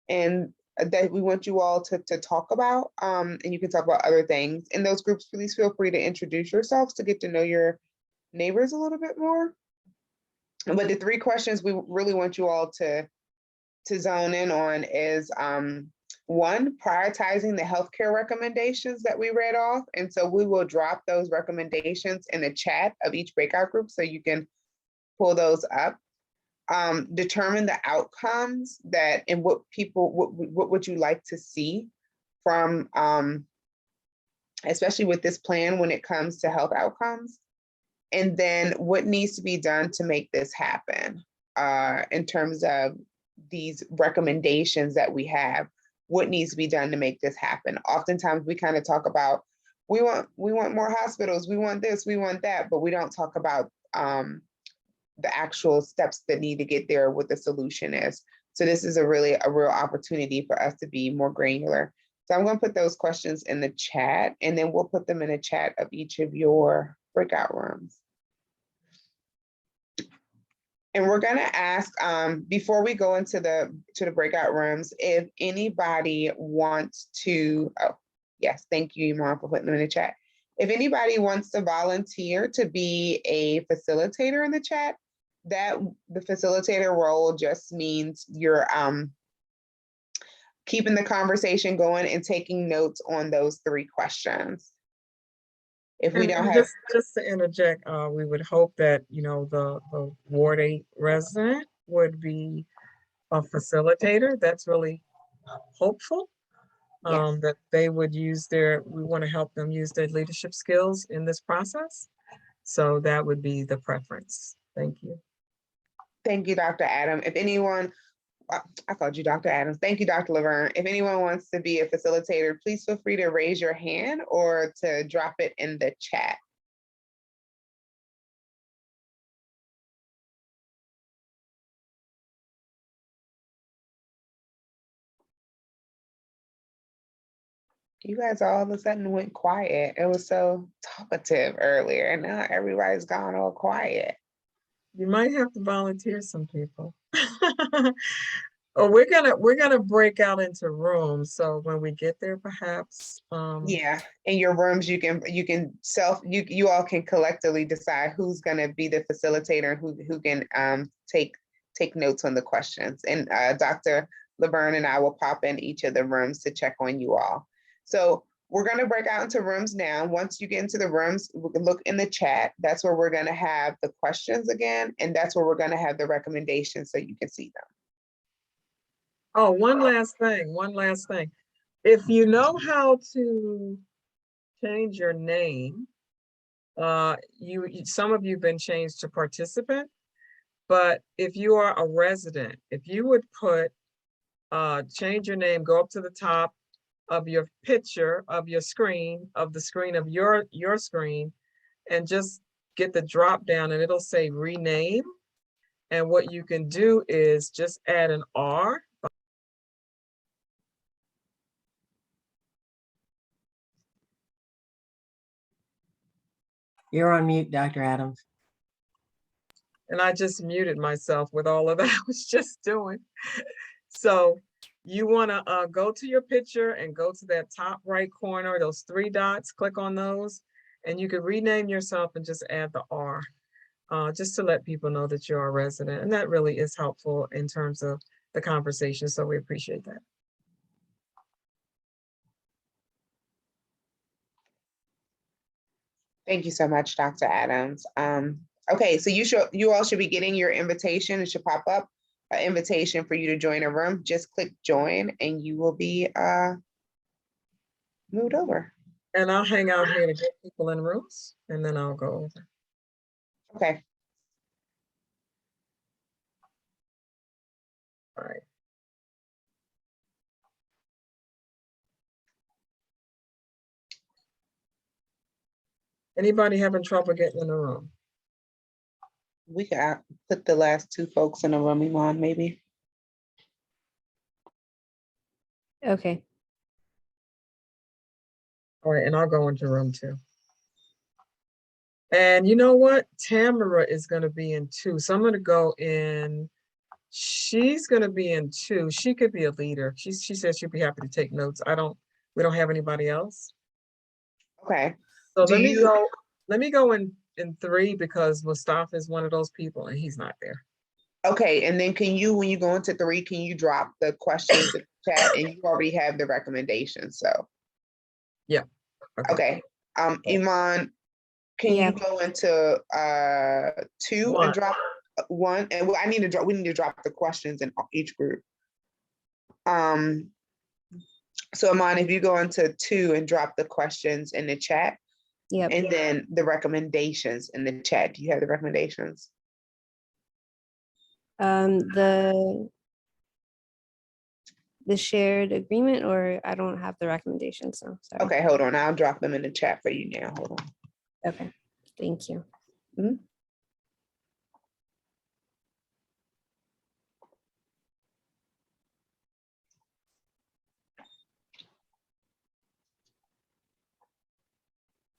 and that we want you all to talk about. And you can talk about other things. In those groups, please feel free to introduce yourselves to get to know your neighbors a little bit more. But the 3 questions we really want you all to zone in on is 1, prioritizing the healthcare recommendations that we read off. And so we will drop those recommendations in the chat of each breakout group so you can pull those up. Determine the outcomes that and what would you like to see from, especially with this plan when it comes to health outcomes. And then what needs to be done to make this happen in terms of these recommendations that we have. What needs to be done to make this happen? Oftentimes we kind of talk about, we want more hospitals, we want this, we want that, but we don't talk about the actual steps that need to get there, what the solution is. So this is a real opportunity for us to be more granular. So I'm going to put those questions in the chat, and then we'll put them in a chat of each of your breakout rooms. And we're going to ask, before we go into the breakout rooms, if anybody wants to, oh, yes, thank you, Iman, for putting them in the chat. If anybody wants to volunteer to be a facilitator in the chat, that the facilitator role just means you're keeping the conversation going and taking notes on those 3 questions. If we don't have just to interject, we would hope that, you know, the Ward 8 resident would be a facilitator. That's really hopeful. Yes. That they would use we want to help them use their leadership skills in this process. So that would be the preference. Thank you. Thank you, Dr. Adam. If anyone, I called you Dr. Adams. Thank you, Dr. Laverne. If anyone wants to be a facilitator, please feel free to raise your hand or to drop it in the chat. You guys all of a sudden went quiet. It was so talkative earlier, and now everybody's gone all quiet. You might have to volunteer some people. Oh, we're gonna break out into rooms. So when we get there, perhaps. Yeah, in your rooms, you all can collectively decide who's gonna be the facilitator and who can take notes on the questions. And Dr. Laverne and I will pop in each of the rooms to check on you all. So we're gonna break out into rooms now. Once you get into the rooms, we can look in the chat. That's where we're gonna have the questions again, and that's where we're gonna have the recommendations so you can see them. Oh, one last thing. If you know how to change your name, some of you have been changed to participant, but if you are a resident, if you would change your name, go up to the top of your picture of your screen, of the screen of your screen, and just get the drop down and it'll say rename. And what you can do is just add an R. You're on mute, Dr. Adams. And I just muted myself with all of that I was just doing. So you want to go to your picture and go to that top right corner, those 3 dots, click on those, and you can rename yourself and just add the R, just to let people know that you're a resident. And that really is helpful in terms of the conversation. So we appreciate that. Thank you so much, Dr. Adams. Okay, so you all should be getting your invitation. It should pop up an invitation for you to join a room. Just click join and you will be moved over. And I'll hang out here to get people in rooms and then I'll go over. Okay. All right. Anybody having trouble getting in the room? We could put the last two folks in the room, Iman, maybe. Okay. All right, and I'll go into room 2. And you know what? Tamara is going to be in 2. So I'm going to go in. She's going to be in 2. She could be a leader. She said she'd be happy to take notes. We don't have anybody else. Okay. So let me go in 3 because Mustafa is one of those people and he's not there. Okay, and then can you, when you go into 3, can you drop the questions in the chat, and you already have the recommendations, so. Yeah. Okay, Iman, can Yeah. you go into 2 and drop 1? And we need to drop the questions in each group. So Iman, if you go into 2 and drop the questions in the chat, Yep. and then the recommendations in the chat. Do you have the recommendations? The shared agreement, or I don't have the recommendations, so sorry. Okay, hold on. I'll drop them in the chat for you now. Hold on. Okay, thank you.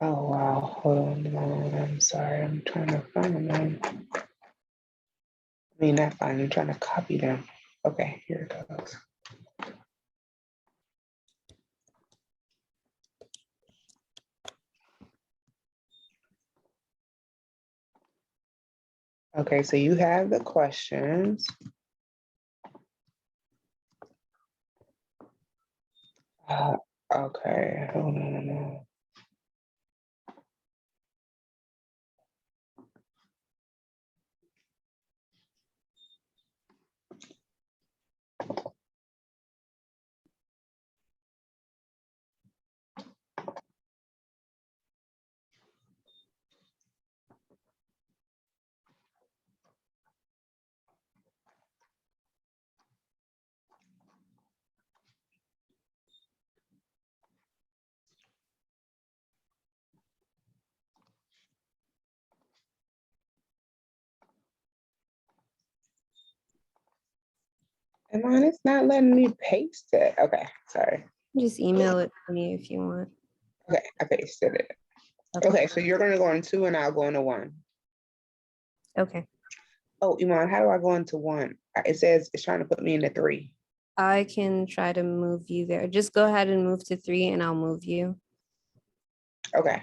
Oh, wow. Hold on. I'm sorry. I'm trying to find them. I mean, not find them. I'm trying to copy them. Okay, here it goes. Okay, so you have the questions. Okay, hold on. Iman, it's not letting me paste it. Okay, sorry. Just email it to me if you want. Okay, I pasted it. Okay, so you're gonna go into 2 and I'll go into 1. Okay. Oh, Iman, how do I go into 1? It says it's trying to put me into 3. I can try to move you there. Just go ahead and move to 3 and I'll move you. Okay.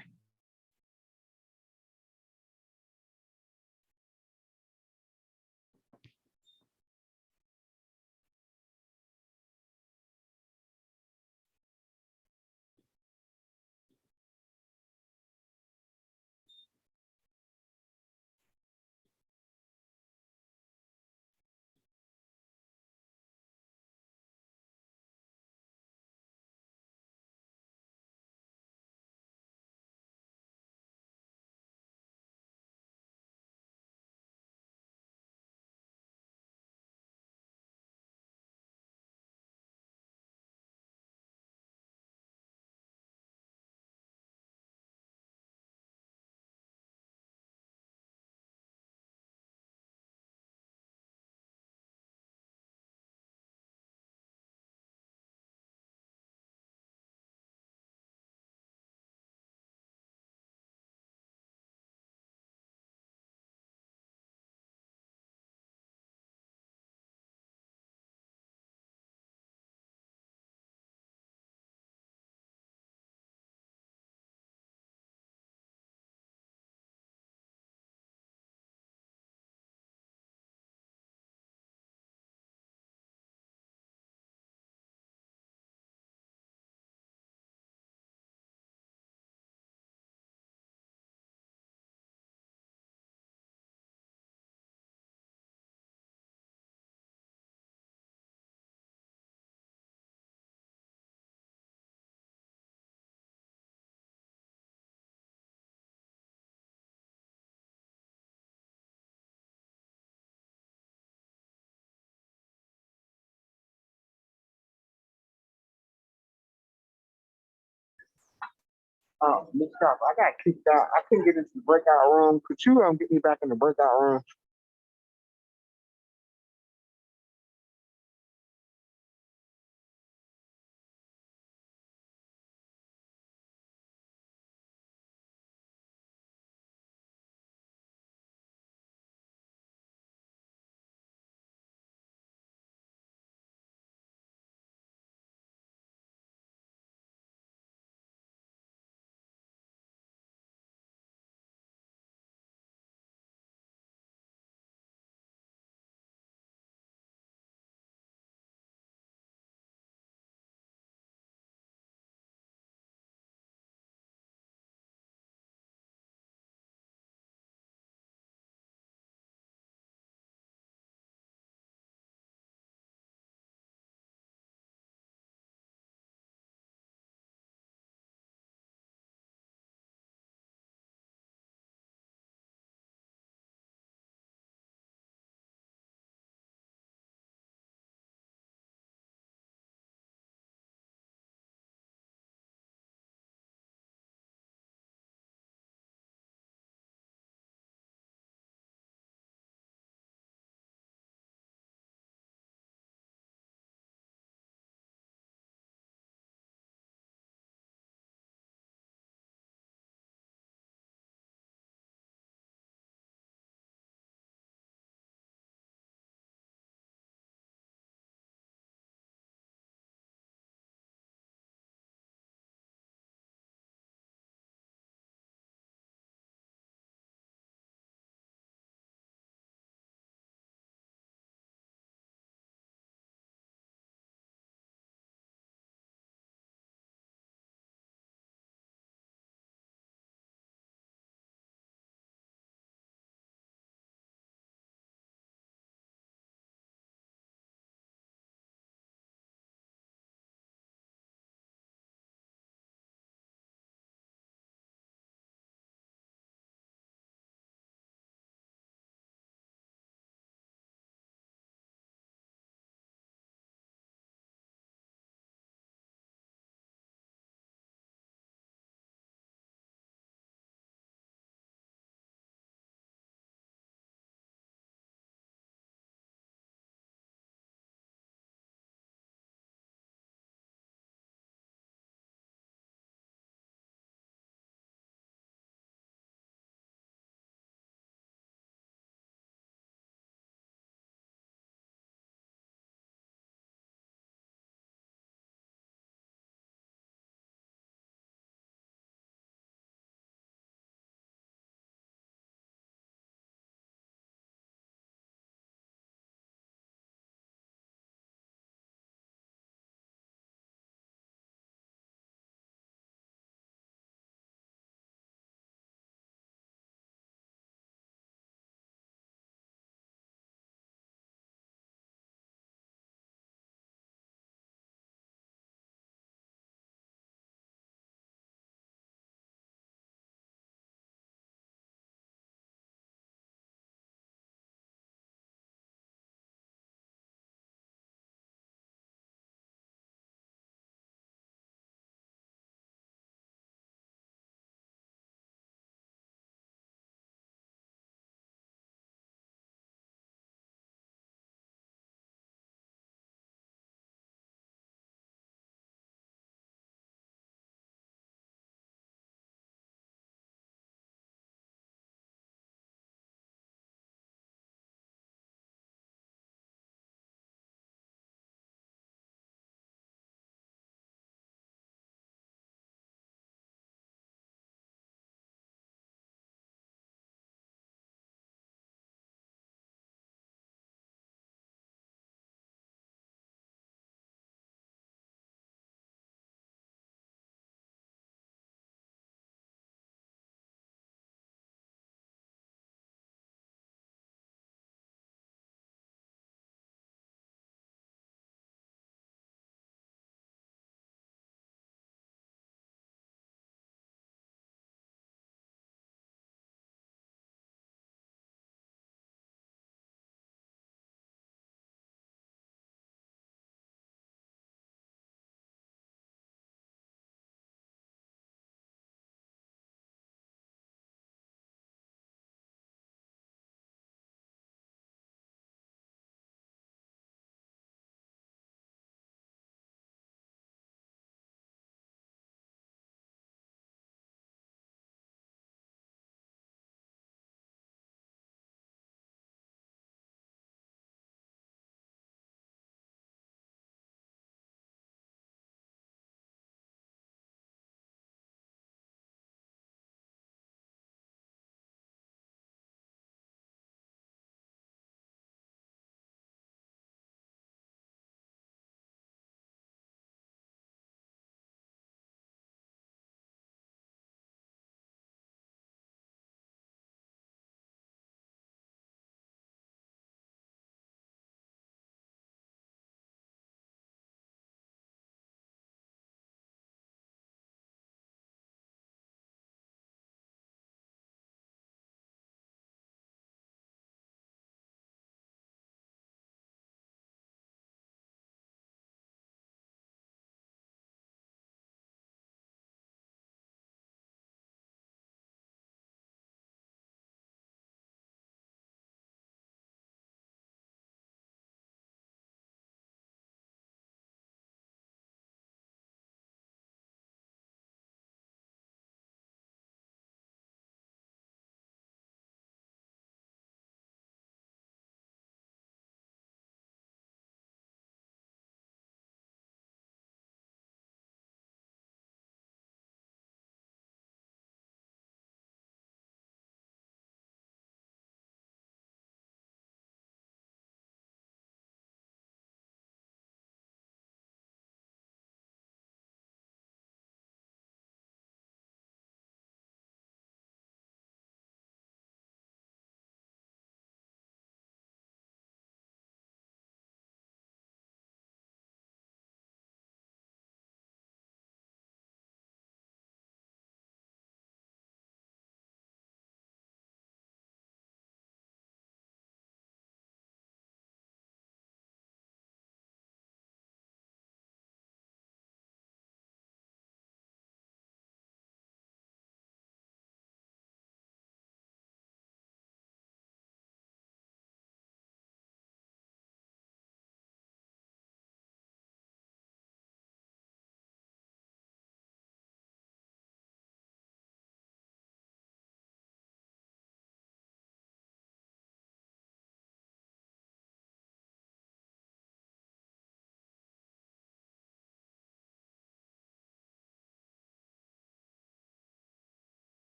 Miss Sharp, I got kicked out. I couldn't get into the breakout room. Could you get me back in the breakout room?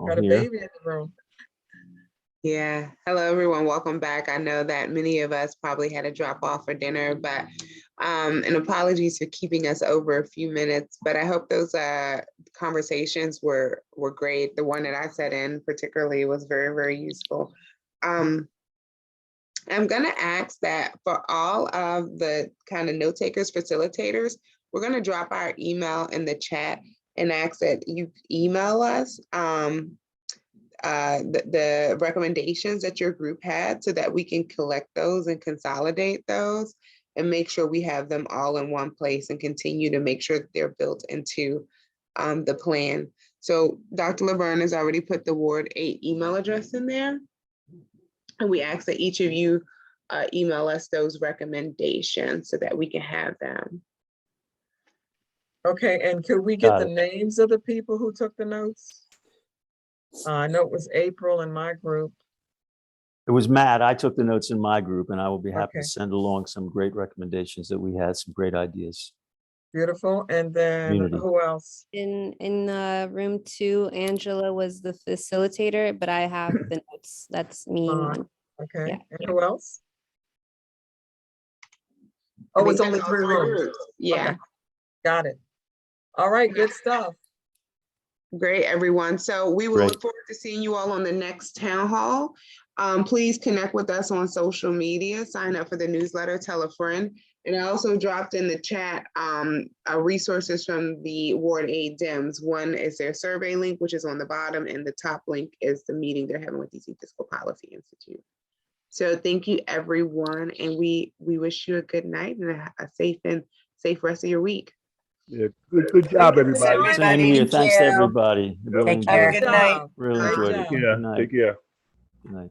all Got a here. baby in the room. Yeah. Hello, everyone. Welcome back. I know that many of us probably had to drop off for dinner, but and apologies for keeping us over a few minutes. But I hope those conversations were great. The one that I sat in particularly was very, very useful. I'm gonna ask that for all of the kind of note takers, facilitators, we're gonna drop our email in the chat and ask that you email us the recommendations that your group had so that we can collect those and consolidate those and make sure we have them all in one place and continue to make sure that they're built into the plan. So Dr. Laverne has already put the Ward 8 email address in there. And we ask that each of you email us those recommendations so that we can have them. Okay, and could we get Got the it. names of the people who took the notes? I know it was April in my group. It was Matt. I took the notes in my group, and I will be happy Okay. to send along some great recommendations that we had, some great ideas. Beautiful. And then Community. who else? In room 2, Angela was the facilitator, but I have the notes. That's me. Okay. Yeah. And who else? I Oh, think it's only that's all 3 rooms. Yeah. Okay. Got it. All right, good stuff. Great, everyone. So we will Great. look forward to seeing you all on the next town hall. Please connect with us on social media, sign up for the newsletter, tell a friend. And I also dropped in the chat resources from the Ward 8 DIMS. One is their survey link, which is on the bottom, and the top link is the meeting they're having with DC Fiscal Policy Institute. So thank you, everyone. And we wish you a good night and a safe rest of your week. Yeah, good job, everybody. Same here. Thanks to everybody. Really Take care. enjoyed it. Good night. Really Great enjoyed job. it. Good night. Take care. Good night.